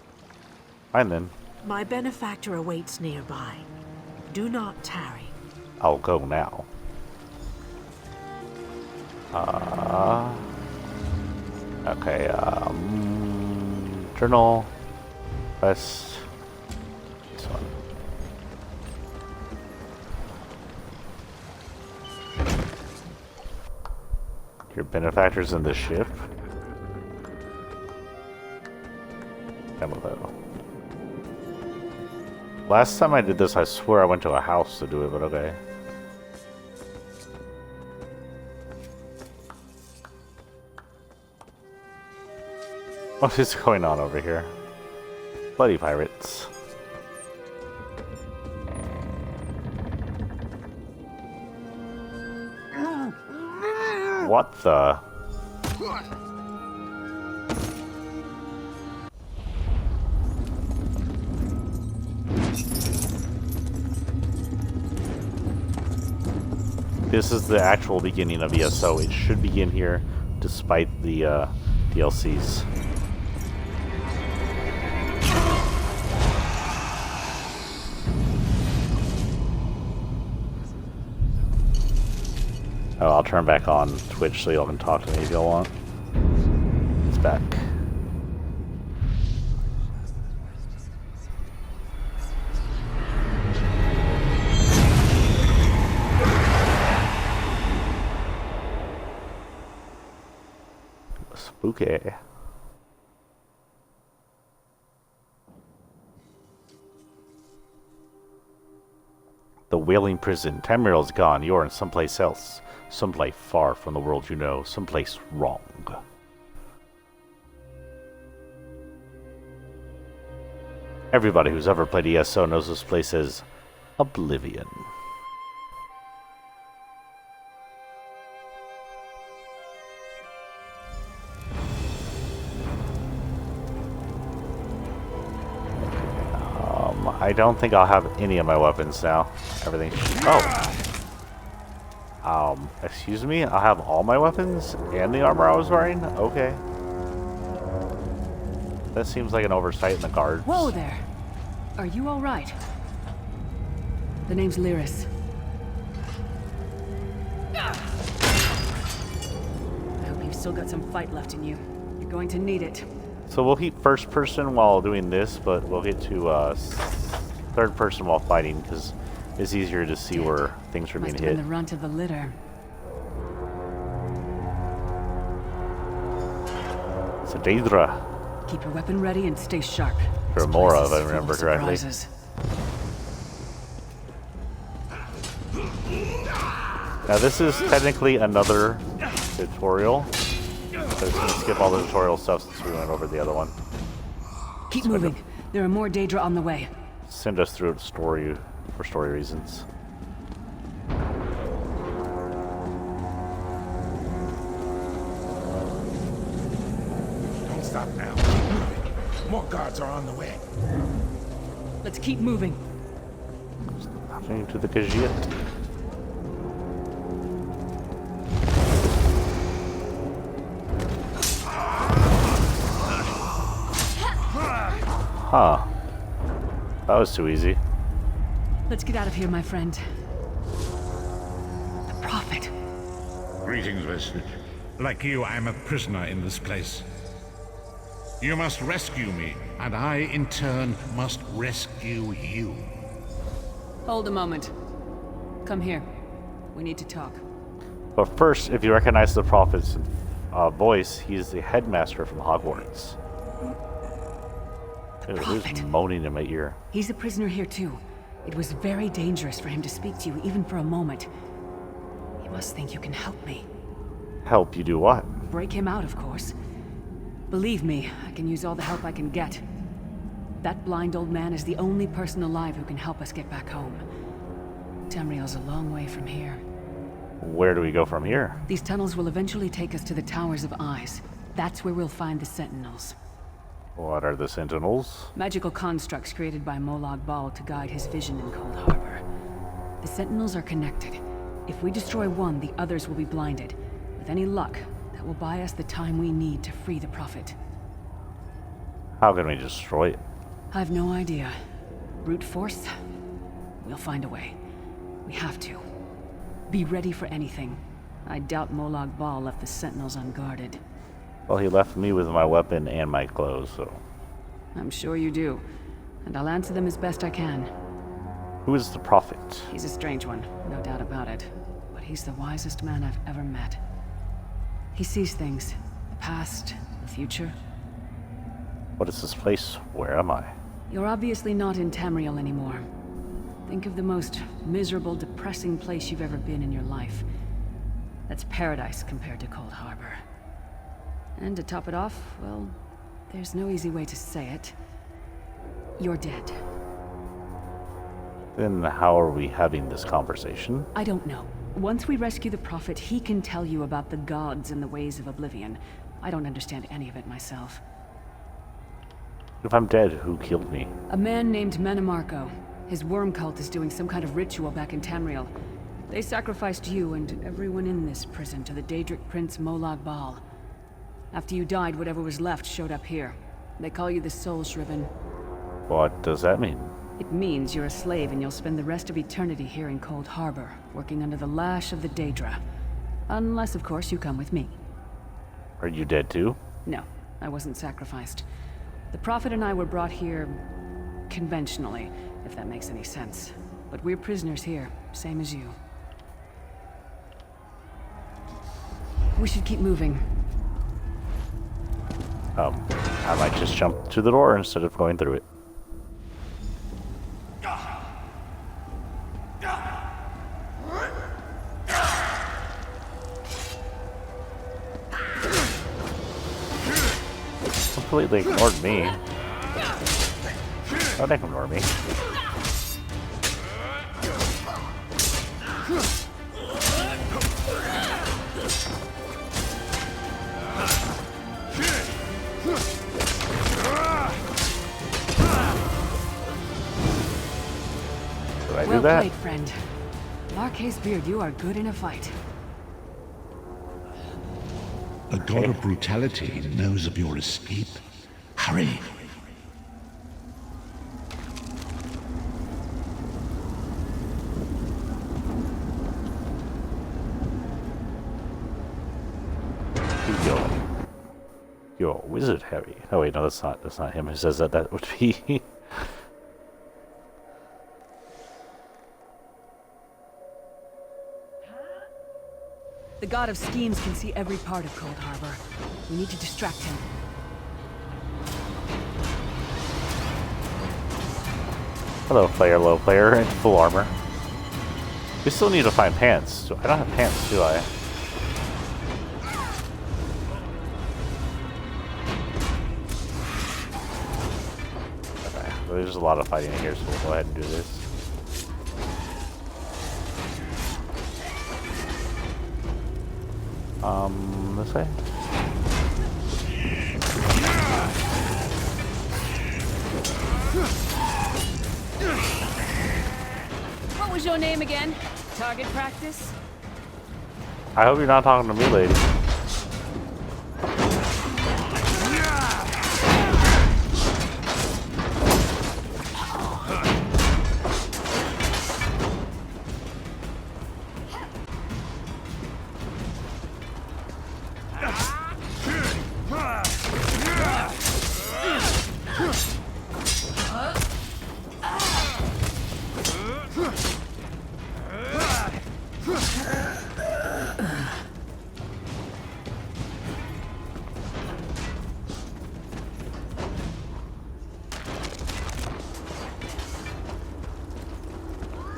Fine then. My benefactor awaits nearby. Do not tarry. I'll go now. Okay, journal. Quest. This one. Your benefactor's in the ship? Camelo. Last time I did this, I swear I went to a house to do it, but okay. What is going on over here? Bloody pirates. What the? This is the actual beginning of ESO. It should begin here, despite the DLCs. Oh, I'll turn back on Twitch so y'all can talk to me if y'all want. It's back. Spooky. The Wailing Prison. Tamriel's gone. You're in someplace else. Someplace far from the world you know. Someplace wrong. Everybody who's ever played ESO knows this place is Oblivion. I don't think I'll have any of my weapons now. Everything. Oh. Excuse me? I'll have all my weapons and the armor I was wearing? Okay. That seems like an oversight in the guards. Whoa there. Are you alright? The name's Lyris. I hope you've still got some fight left in you. You're going to need it. So we'll keep first person while doing this, but we'll get to third person while fighting because it's easier to see where things are being hit. The runt of the litter. It's a Daedra. Keep your weapon ready and stay sharp. Or more of, I remember correctly. Now this is technically another tutorial. So it's going to skip all the tutorial stuff since we went over the other one. Keep moving. There are more Daedra on the way. Send us through story for story reasons. Don't stop now. Keep moving. More guards are on the way. Let's keep moving. Nothing to the Khajiit. Huh. That was too easy. Let's get out of here, my friend. The Prophet. Greetings, Vestige. Like you, I am a prisoner in this place. You must rescue me, and I, in turn, must rescue you. Hold a moment. Come here. We need to talk. But first, if you recognize the Prophet's voice, he's the headmaster from Hogwarts. Who's moaning in my ear? He's a prisoner here too. It was very dangerous for him to speak to you, even for a moment. You must think you can help me. Help you do what? Break him out, of course. Believe me, I can use all the help I can get. That blind old man is the only person alive who can help us get back home. Tamriel's a long way from here. Where do we go from here? These tunnels will eventually take us to the Towers of Eyes. That's where we'll find the Sentinels. What are the Sentinels? Magical constructs created by Molag Bal to guide his vision in Cold Harbor. The Sentinels are connected. If we destroy one, the others will be blinded. With any luck, that will buy us the time we need to free the Prophet. How can we destroy it? I've no idea. Brute force? We'll find a way. We have to. Be ready for anything. I doubt Molag Bal left the Sentinels unguarded. Well, he left me with my weapon and my clothes, so... I'm sure you do. And I'll answer them as best I can. Who is the Prophet? He's a strange one, no doubt about it. But he's the wisest man I've ever met. He sees things. The past, the future. What is this place? Where am I? You're obviously not in Tamriel anymore. Think of the most miserable, depressing place you've ever been in your life. That's paradise compared to Cold Harbor. And to top it off, well, there's no easy way to say it. You're dead. Then how are we having this conversation? I don't know. Once we rescue the Prophet, he can tell you about the gods and the ways of Oblivion. I don't understand any of it myself. If I'm dead, who killed me? A man named Manamarco. His worm cult is doing some kind of ritual back in Tamriel. They sacrificed you and everyone in this prison to the Daedric Prince Molag Bal. After you died, whatever was left showed up here. They call you the Soul Shriven. What does that mean? It means you're a slave and you'll spend the rest of eternity here in Cold Harbor, working under the lash of the Daedra. Unless, of course, you come with me. Are you dead too? No, I wasn't sacrificed. The Prophet and I were brought here conventionally, if that makes any sense. But we're prisoners here, same as you. We should keep moving. I might just jump to the door instead of going through it. Completely ignored me. Don't ignore me. Did I do that? Well played, friend. Marquez Beard, you are good in a fight. The god of brutality knows of your escape. Hurry. Yo, Wizard Harry. Oh wait, no, that's not him who says that. That would be The god of schemes can see every part of Cold Harbor. We need to distract him. hello, player, low player, in full armor. We still need to find pants. I don't have pants, do I? Okay, there's a lot of fighting in here, so we'll go ahead and do this. This way? What was your name again? Target practice? I hope you're not talking to me, lady.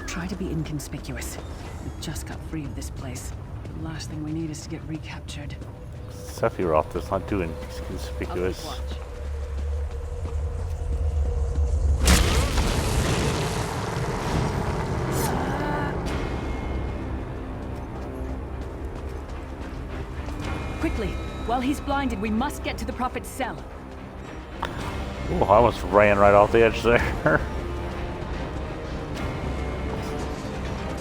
Try to be inconspicuous. We just got free of this place. The last thing we need is to get recaptured. Sephiroth does not do inconspicuous. I'll keep watch. Quickly! While he's blinded, we must get to the Prophet's cell. Ooh, I almost ran right off the edge there.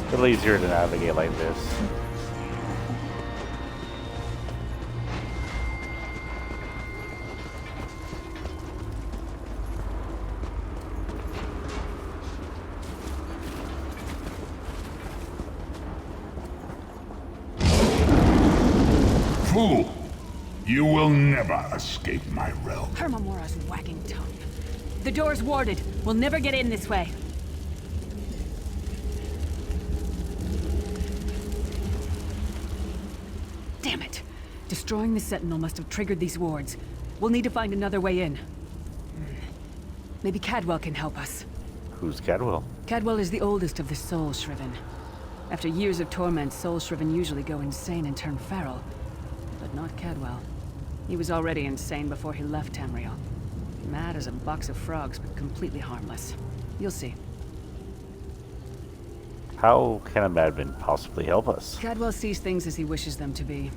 A little easier to navigate like this. Fool! You will never escape my realm. Hermamora's wagging tongue. The door's warded. We'll never get in this way. Damn it. Destroying the Sentinel must have triggered these wards. We'll need to find another way in. Maybe Cadwell can help us. Who's Cadwell? Cadwell is the oldest of the Soul Shriven. After years of torment, Soul Shriven usually go insane and turn feral. But not Cadwell. He was already insane before he left Tamriel. Mad as a box of frogs, but completely harmless. You'll see. How can a madman possibly help us? Cadwell sees things as he wishes them to be.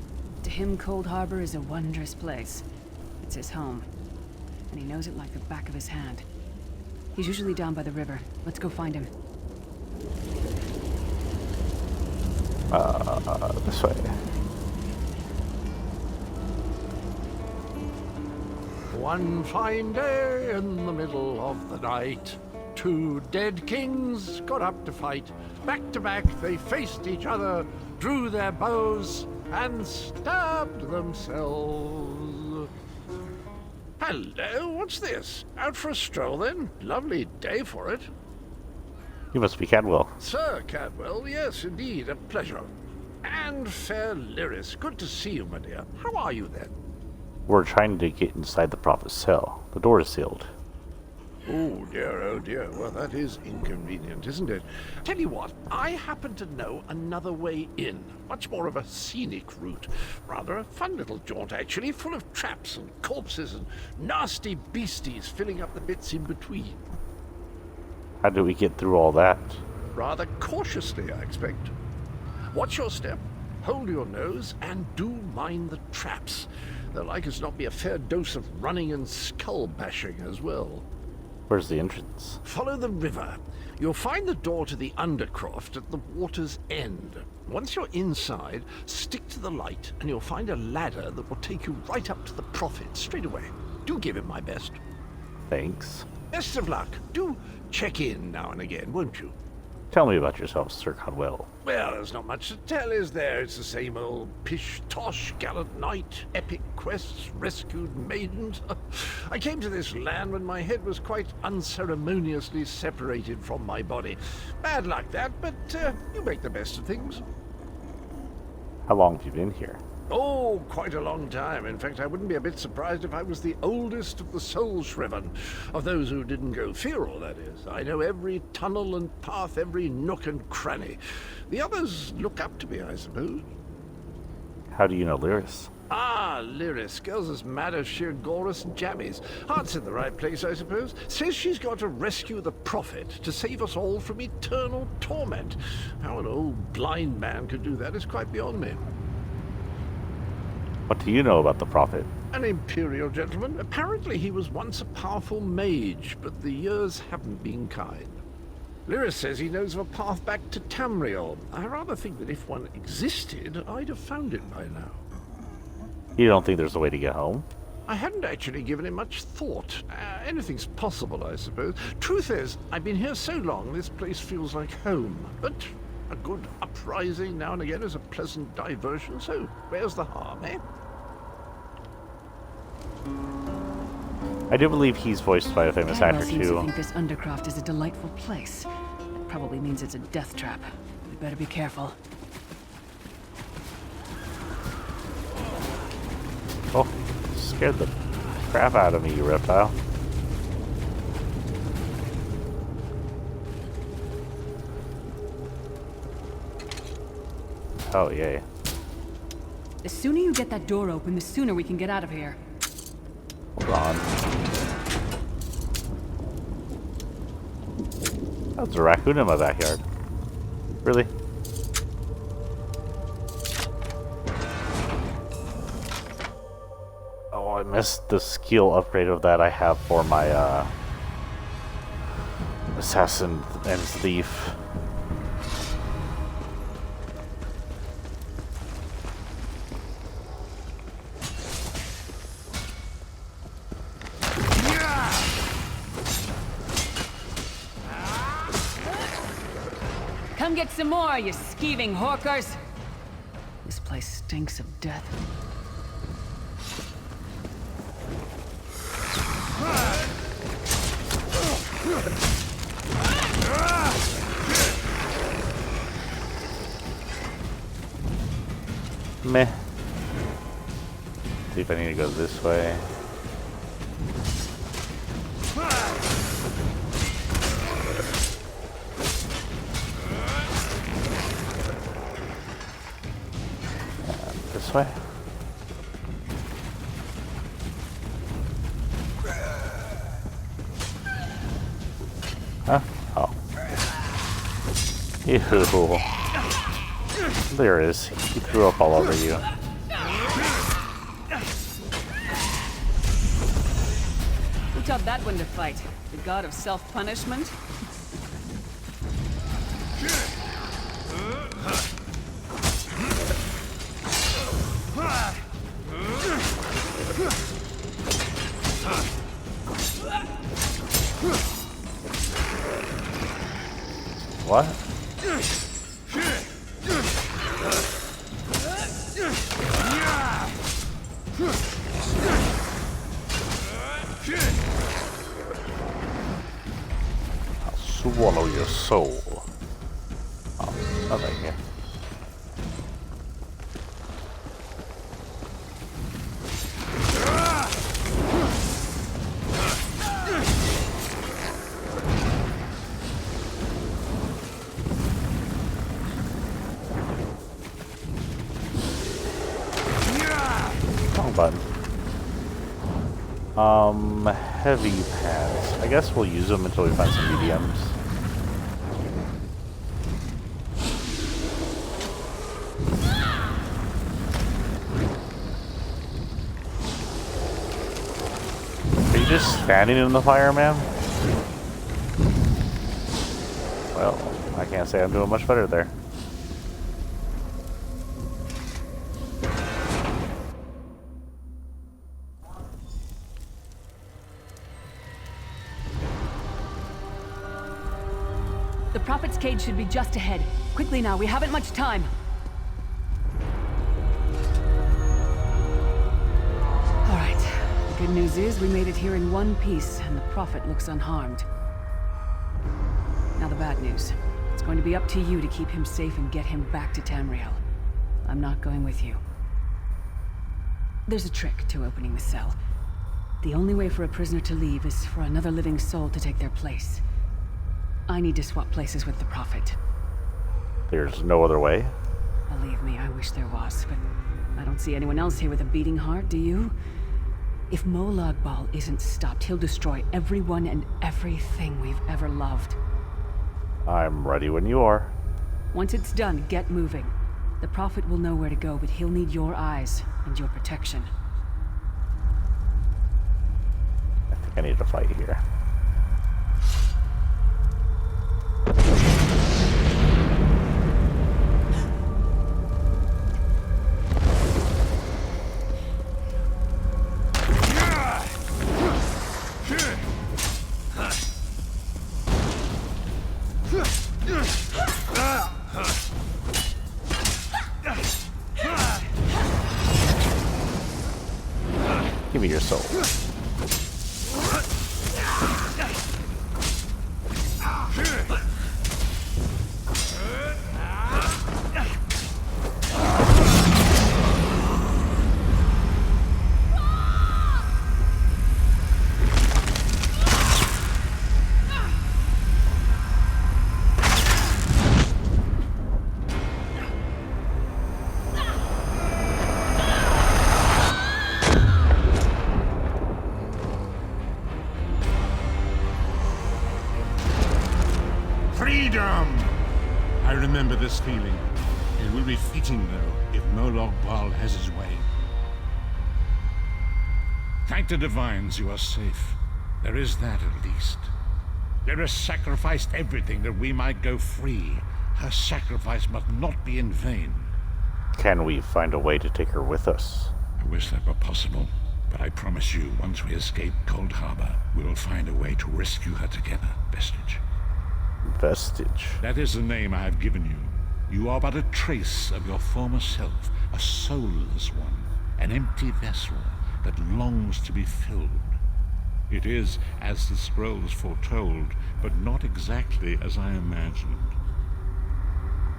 To him, Cold Harbor is a wondrous place. It's his home. And he knows it like the back of his hand. He's usually down by the river. Let's go find him. This way. One fine day in the middle of the night, two dead kings got up to fight. Back to back, they faced each other, drew their bows, and stabbed themselves. Hello, what's this? Out for a stroll then? Lovely day for it. You must be Cadwell. Sir Cadwell, yes, indeed, a pleasure. And fair Lyris, good to see you, my dear. How are you then? We're trying to get inside the prophet's cell. The door is sealed. Oh dear, well that is inconvenient, isn't it? Tell you what, I happen to know another way in. Much more of a scenic route. Rather a fun little jaunt, actually, full of traps and corpses and nasty beasties filling up the bits in between. How do we get through all that? Rather cautiously, I expect. Watch your step, hold your nose, and do mind the traps. There'll like as not be a fair dose of running and skull bashing as well. Where's the entrance? Follow the river. You'll find the door to the Undercroft at the water's end. Once you're inside, stick to the light, and you'll find a ladder that will take you right up to the prophet straight away. Do give him my best. Thanks. Best of luck. Do check in now and again, won't you? Tell me about yourself, Sir Cadwell. Well, there's not much to tell, is there? It's the same old pish-tosh, gallant knight, epic quests, rescued maidens. I came to this land when my head was quite unceremoniously separated from my body. Bad luck that, but you make the best of things. How long have you been here? Oh, quite a long time. In fact, I wouldn't be a bit surprised if I was the oldest of the soul-shriven. Of those who didn't go feral, that is. I know every tunnel and path, every nook and cranny. The others look up to me, I suppose. How do you know Lyris? Ah, Lyris. Girl's as mad as sheer Gorus and jammies. Heart's in the right place, I suppose. Says she's got to rescue the prophet to save us all from eternal torment. How an old blind man could do that is quite beyond me. What do you know about the prophet? An imperial gentleman. Apparently he was once a powerful mage, but the years haven't been kind. Lyris says he knows of a path back to Tamriel. I rather think that if one existed, I'd have found it by now. You don't think there's a way to get home? I hadn't actually given it much thought. Anything's possible, I suppose. Truth is, I've been here so long, this place feels like home. But a good uprising now and again is a pleasant diversion, so where's the harm, eh? I do believe he's voiced by a famous Cadwell actor, seems to too. think this Undercroft is a delightful place. That probably means it's a death trap. We better be careful. Oh, scared the crap out of me, you reptile. Oh, yay. The sooner you get that door open, the sooner we can get out of here. Hold on. Oh, there's a raccoon in my backyard. Really? Oh, I missed the skill upgrade of that I have for my assassin and thief. Come get some more, you skeeving hawkers! This place stinks of death. Meh. See if I need to go this way. This way? Huh? Oh. Ew. There is. He threw up all over you. Who taught that one to fight? The god of self-punishment? What? I'll swallow your soul. Oh, nothing here. Button. Heavy pads. I guess we'll use them until we find some mediums. Are you just standing in the fire, man? Well, I can't say I'm doing much better there. The Prophet's cage should be just ahead. Quickly now, we haven't much time. Alright. The good news is we made it here in one piece, and the Prophet looks unharmed. Now the bad news. It's going to be up to you to keep him safe and get him back to Tamriel. I'm not going with you. There's a trick to opening the cell. The only way for a prisoner to leave is for another living soul to take their place. I need to swap places with the Prophet. There's no other way? Believe me, I wish there was, but I don't see anyone else here with a beating heart, do you? If Molag Bal isn't stopped, he'll destroy everyone and everything we've ever loved. I'm ready when you are. Once it's done, get moving. The Prophet will know where to go, but he'll need your eyes and your protection. I think I need to fight here. Give me your soul. Freedom! I remember this feeling. It will be fleeting, though, if Molag Bal has his way. Thank the Divines you are safe. There is that, at least. Lyra sacrificed everything that we might go free. Her sacrifice must not be in vain. Can we find a way to take her with us? I wish that were possible, but I promise you, once we escape Cold Harbor, we will find a way to rescue her together, Vestige. Vestige? That is the name I have given you. You are but a trace of your former self, a soulless one, an empty vessel that longs to be filled. It is as the scrolls foretold, but not exactly as I imagined.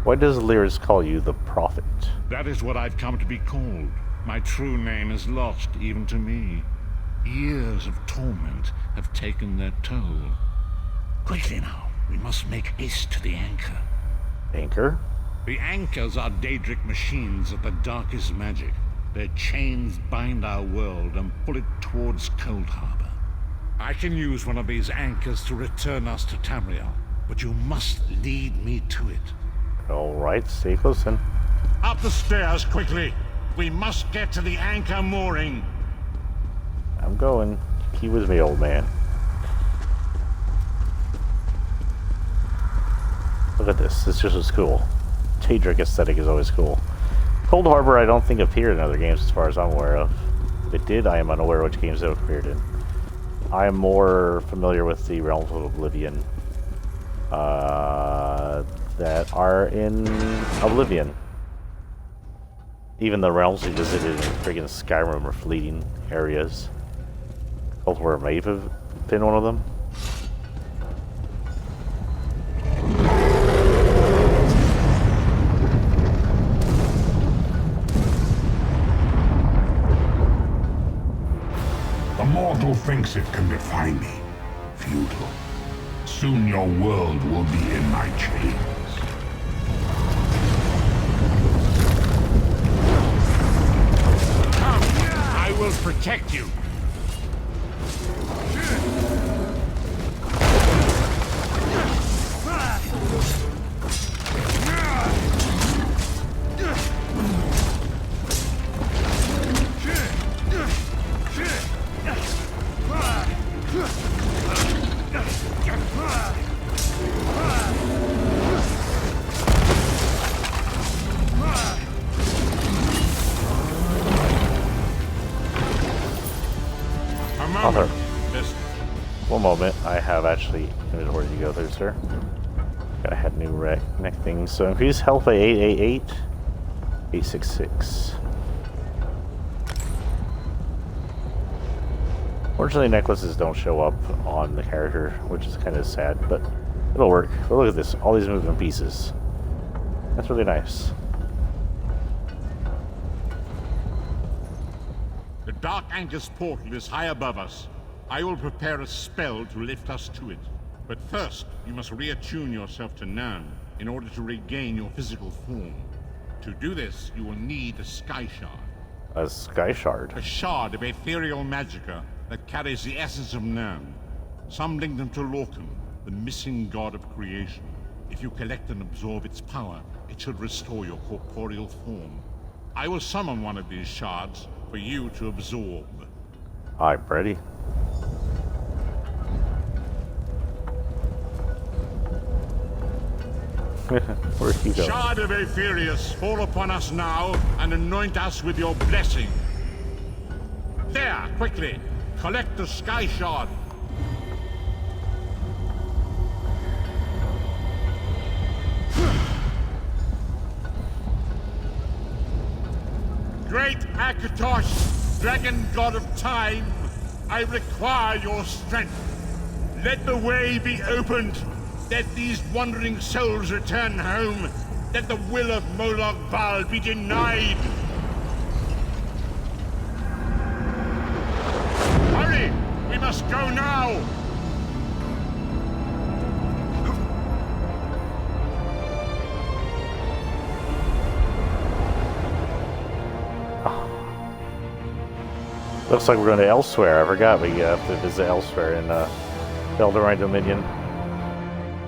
Why does Lyris call you the Prophet? That is what I've come to be called. My true name is lost even to me. Years of torment have taken their toll. Quickly now. We must make haste to the anchor. Anchor? The anchors are Daedric machines of the darkest magic. Their chains bind our world and pull it towards Cold Harbor. I can use one of these anchors to return us to Tamriel, but you must lead me to it. All right, stay close then. Up the stairs, quickly! We must get to the anchor mooring. I'm going. Keep with me, old man. Look at this. This just is cool. Daedric aesthetic is always cool. Cold Harbor I don't think appeared in other games as far as I'm aware of. If it did, I am unaware which games it appeared in. I am more familiar with the Realms of Oblivion that are in Oblivion. Even the realms we visited in friggin' Skyrim are fleeting areas. Where may have been one of them. The mortal thinks it can defy me. Futile. Soon your world will be in my chains. Come, I will protect you. Author. One moment, I have actually. Where did you go there, sir? Gotta have new neck things. So increase health by 888, 866. Fortunately, necklaces don't show up on the character, which is kind of sad, but it'll work. But look at this, all these moving pieces. That's really nice. The Dark Anchor's portal is high above us. I will prepare a spell to lift us to it. But first, you must reattune yourself to Nern in order to regain your physical form. To do this, you will need a Sky Shard. A Sky Shard? A shard of ethereal magicka that carries the essence of Nern. Some link them to Lorcan, the missing god of creation. If you collect and absorb its power, it should restore your corporeal form. I will summon one of these shards for you to absorb. I'm ready. Where'd he go? Shard of Aetherius, fall upon us now and anoint us with your blessing. There, quickly, collect the Sky Shard. Great Akatosh, dragon god of time, I require your strength. Let the way be opened. Let these wandering souls return home. Let the will of Molag Bal be denied. Hurry! We must go now! Looks like we're going to elsewhere. I forgot we have to visit elsewhere in Elderine Dominion.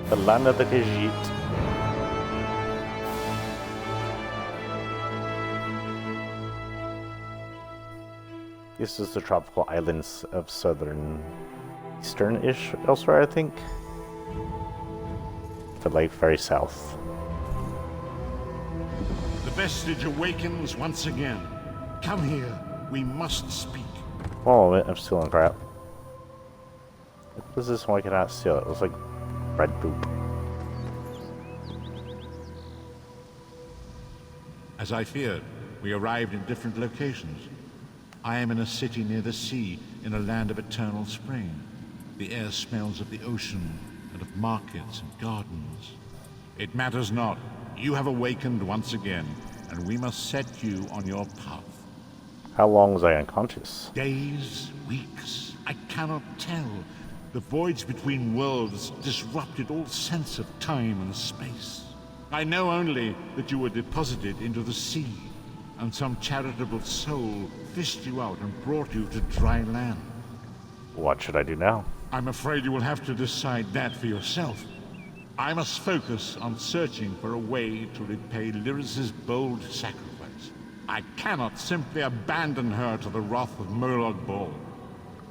The land of the Khajiit. This is the tropical islands of southern, eastern-ish elsewhere, I think. The lake very south. The vestige awakens once again. Come here. We must speak. One moment, I'm stealing crap. What is this one I cannot steal? It looks like red poop. As I feared, we arrived in different locations. I am in a city near the sea, in a land of eternal spring. The air smells of the ocean, and of markets and gardens. It matters not. You have awakened once again, and we must set you on your path. How long was I unconscious? Days, weeks, I cannot tell. The voids between worlds disrupted all sense of time and space. I know only that you were deposited into the sea, and some charitable soul fished you out and brought you to dry land. What should I do now? I'm afraid you will have to decide that for yourself. I must focus on searching for a way to repay Lyris's bold sacrifice. I cannot simply abandon her to the wrath of Molag Bal.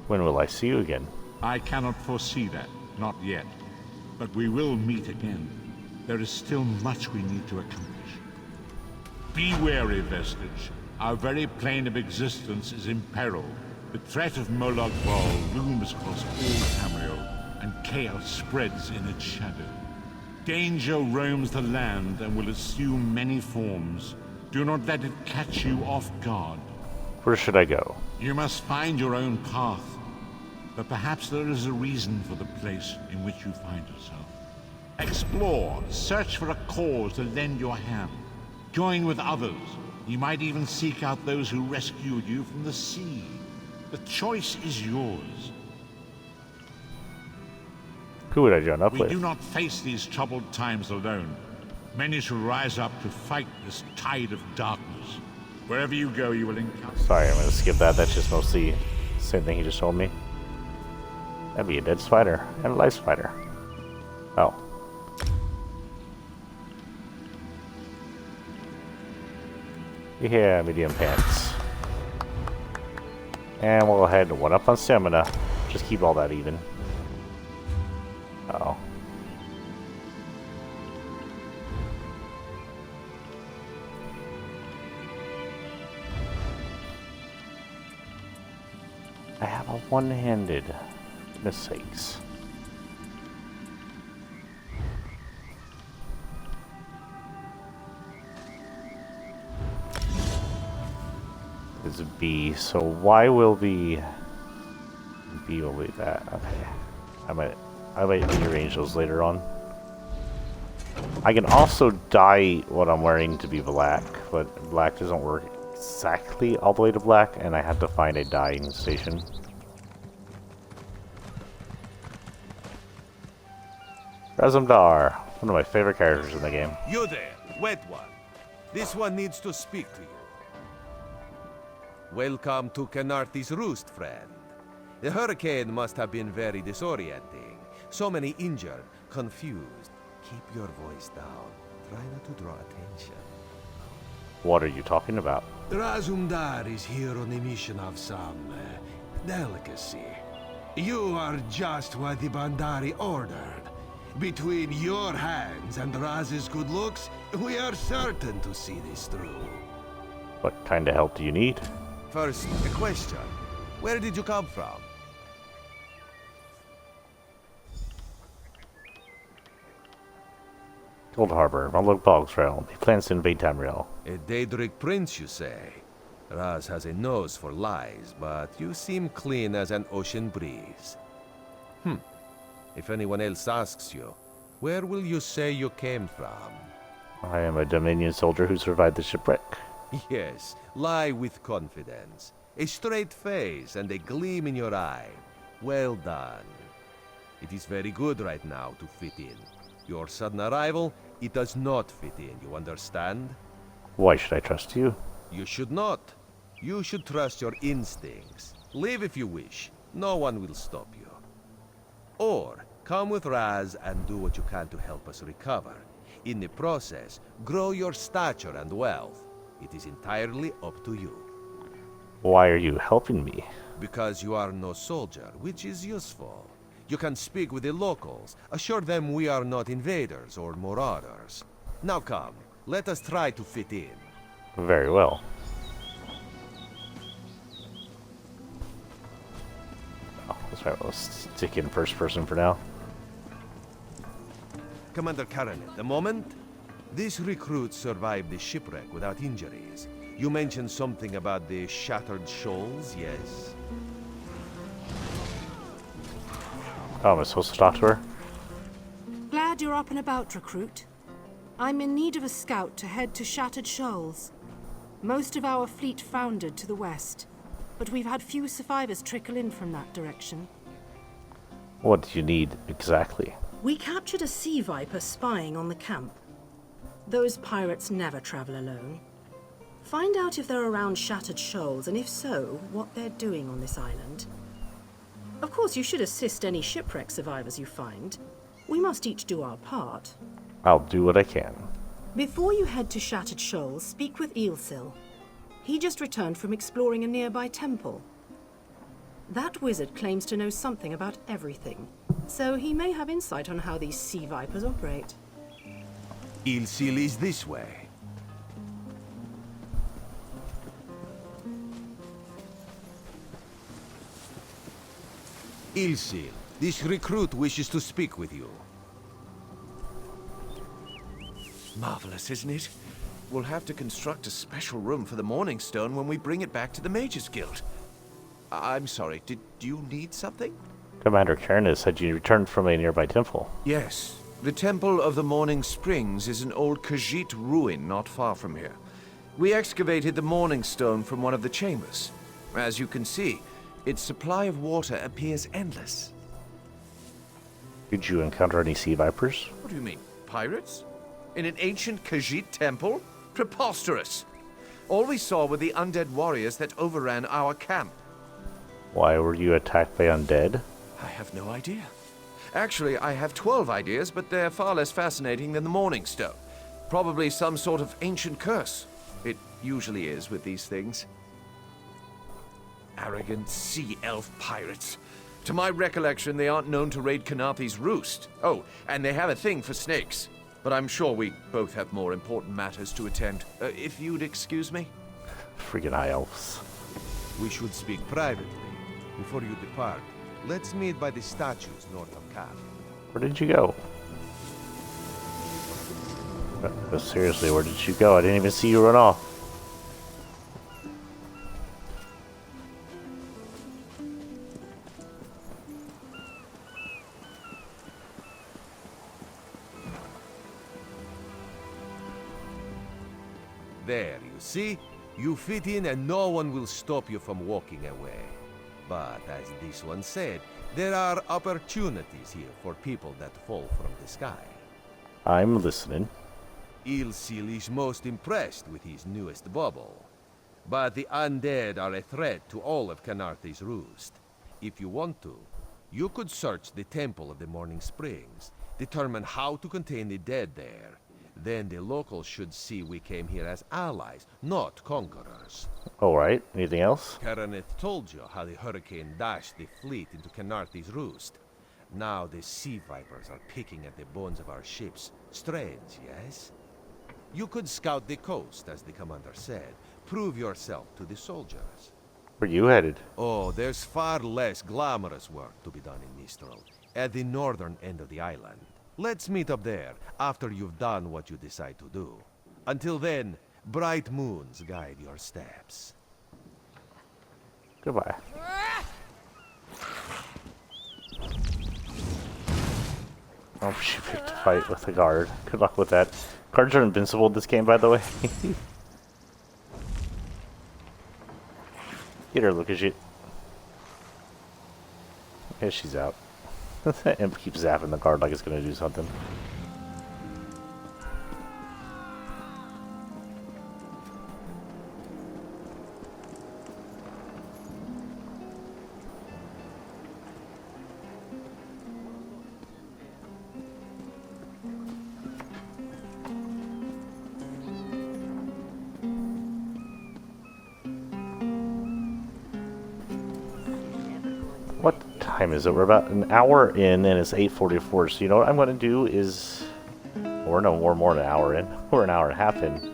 When will I see you again? I cannot foresee that, not yet. But we will meet again. There is still much we need to accomplish. Be wary, Vestige. Our very plane of existence is in peril. The threat of Molag Bal looms across all Tamriel, and chaos spreads in its shadow. Danger roams the land and will assume many forms. Do not let it catch you off guard. Where should I go? You must find your own path. But perhaps there is a reason for the place in which you find yourself. Explore, search for a cause to lend your hand. Join with others. You might even seek out those who rescued you from the sea. The choice is yours. Who would I join up We with? do not face these troubled times alone. Many shall rise up to fight this tide of darkness. Wherever you go, you will encounter... Sorry, I'm gonna skip that. That's just mostly the same thing he just told me. That'd be a dead spider and a live spider. Oh. Yeah, medium pants. And we'll go ahead and 1 up on stamina. Just keep all that even. Uh-oh. I have a one-handed mistakes. It's a B, so why will the B will be that? Okay. I might rearrange those later on. I can also dye what I'm wearing to be black, but black doesn't work exactly all the way to black, and I have to find a dyeing station. Razumdar, one of my favorite characters in the game. You there, wet one. This one needs to speak to you. Welcome to Canarthi's Roost, friend. The hurricane must have been very disorienting. So many injured, confused. Keep your voice down. Try not to draw attention. What are you talking about? Razumdar is here on a mission of some delicacy. You are just what the Bandari ordered. Between your hands and Raz's good looks, we are certain to see this through. What kind of help do you need? First, a question. Where did you come from? Gold Harbor, Mullock Boggs realm. He plans to invade Tamriel. A Daedric prince, you say? Raz has a nose for lies, but you seem clean as an ocean breeze. If anyone else asks you, where will you say you came from? I am a Dominion soldier who survived the shipwreck. Yes, lie with confidence. A straight face and a gleam in your eye. Well done. It is very good right now to fit in. Your sudden arrival, it does not fit in, you understand? Why should I trust you? You should not. You should trust your instincts. Leave if you wish. No one will stop you. Or, come with Raz and do what you can to help us recover. In the process, grow your stature and wealth. It is entirely up to you. Why are you helping me? Because you are no soldier, which is useful. You can speak with the locals, assure them we are not invaders or marauders. Now come, let us try to fit in. Very well. Oh, that's right, we'll stick in first person for now. Commander Caranet, a moment? This recruit survived the shipwreck without injuries. You mentioned something about the shattered shoals, yes? Oh, am I supposed to talk to her? Glad you're up and about, recruit. I'm in need of a scout to head to Shattered Shoals. Most of our fleet foundered to the west, but we've had few survivors trickle in from that direction. What do you need exactly? We captured a sea viper spying on the camp. Those pirates never travel alone. Find out if they're around Shattered Shoals, and if so, what they're doing on this island. Of course, you should assist any shipwreck survivors you find. We must each do our part. I'll do what I can. Before you head to Shattered Shoals, speak with Eelsil. He just returned from exploring a nearby temple. That wizard claims to know something about everything, so he may have insight on how these sea vipers operate. Eelsil is this way. Eelsil, this recruit wishes to speak with you. Marvelous, isn't it? we'll have to construct a special room for the Morning Stone when we bring it back to the Mages Guild. I'm sorry, did you need something? Commander Karenus said you returned from a nearby temple. Yes. The Temple of the Morning Springs is an old Khajiit ruin not far from here. We excavated the Morning Stone from one of the chambers. As you can see, its supply of water appears endless. Did you encounter any sea vipers? What do you mean, pirates? In an ancient Khajiit temple? Preposterous! All we saw were the undead warriors that overran our camp. Why were you attacked by undead? I have no idea. Actually, I have 12 ideas, but they're far less fascinating than the Morning Stone. Probably some sort of ancient curse. It usually is with these things. Arrogant sea elf pirates. To my recollection, they aren't known to raid Kanathi's roost. Oh, and they have a thing for snakes. But I'm sure we both have more important matters to attend. If you'd excuse me? Freaking high elves. We should speak privately. Before you depart, let's meet by the statues north of camp. Where did you go? Seriously, where did you go? I didn't even see you run off. There, you see? You fit in and no one will stop you from walking away. But as this one said, there are opportunities here for people that fall from the sky. I'm listening. Ilsil is most impressed with his newest bubble. But the undead are a threat to all of Kanarthi's roost. If you want to, you could search the Temple of the Morning Springs, determine how to contain the dead there. Then the locals should see we came here as allies, not conquerors. Alright, anything else? Karaneth told you how the hurricane dashed the fleet into Kanarthi's roost. Now the sea vipers are picking at the bones of our ships. Strange, yes? You could scout the coast, as the commander said. Prove yourself to the soldiers. Where you headed? Oh, there's far less glamorous work to be done in Mistral, at the northern end of the island. Let's meet up there, after you've done what you decide to do. Until then, bright moons guide your steps. Goodbye. Oh, she picked a fight with a guard. Good luck with that. Guards are invincible in this game, by the way. Get her, look at you. Yeah, she's out. Imp keeps zapping the guard like it's gonna do something. What time is it? We're about an hour in and it's 8:44. So you know what I'm going to do is... we're more than an hour in. We're an hour and a half in.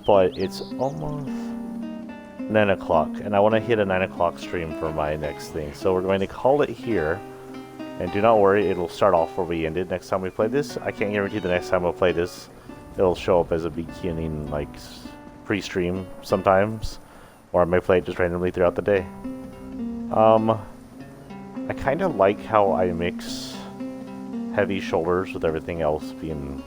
But it's almost 9 o'clock. And I want to hit a 9 o'clock stream for my next thing. So we're going to call it here. And do not worry, it'll start off where we ended next time we play this. I can't guarantee the next time we'll play this, it'll show up as a beginning, like, pre-stream sometimes. Or I may play it just randomly throughout the day. I kind of like how I mix heavy shoulders with everything else being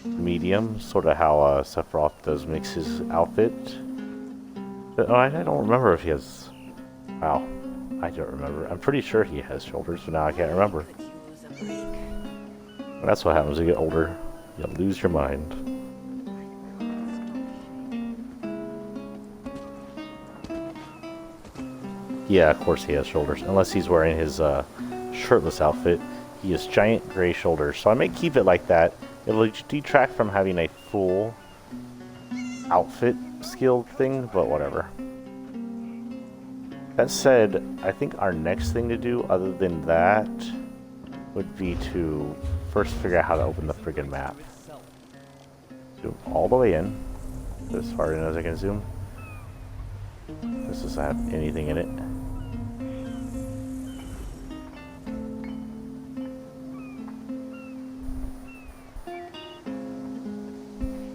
medium, sort of how Sephiroth does mix his outfit. But, I don't remember if he has... wow, I don't remember. I'm pretty sure he has shoulders, but now I can't remember. That's what happens when you get older. You lose your mind. Yeah, of course he has shoulders. Unless he's wearing his shirtless outfit. He has giant gray shoulders. So I may keep it like that. It'll detract from having a full outfit skill thing, but whatever. That said, I think our next thing to do, other than that, would be to first figure out how to open the friggin' map. Zoom all the way in. As far in as I can zoom. This doesn't have anything in it.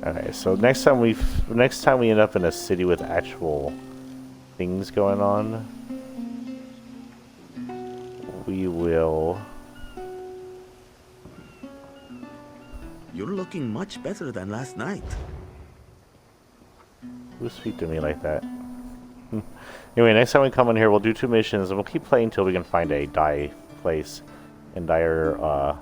Okay, so next time we end up in a city with actual things going on, we will. You're looking much better than last night. Who speak to me like that? Anyway, next time we come in here, we'll do 2 missions, and we'll keep playing until we can find a dye place and dye our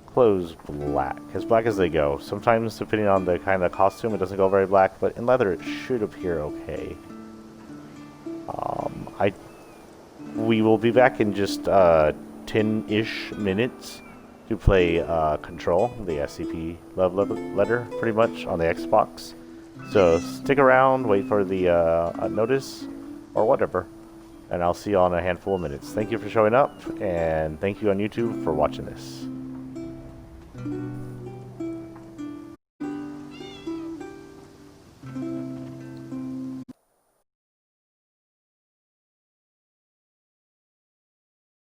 clothes black, as black as they go. Sometimes, depending on the kind of costume, it doesn't go very black, but in leather, it should appear okay. We will be back in just 10-ish minutes to play Control, the SCP love letter, pretty much, on the Xbox. So stick around, wait for the notice, or whatever, and I'll see you all in a handful of minutes. Thank you for showing up, and thank you on YouTube for watching this.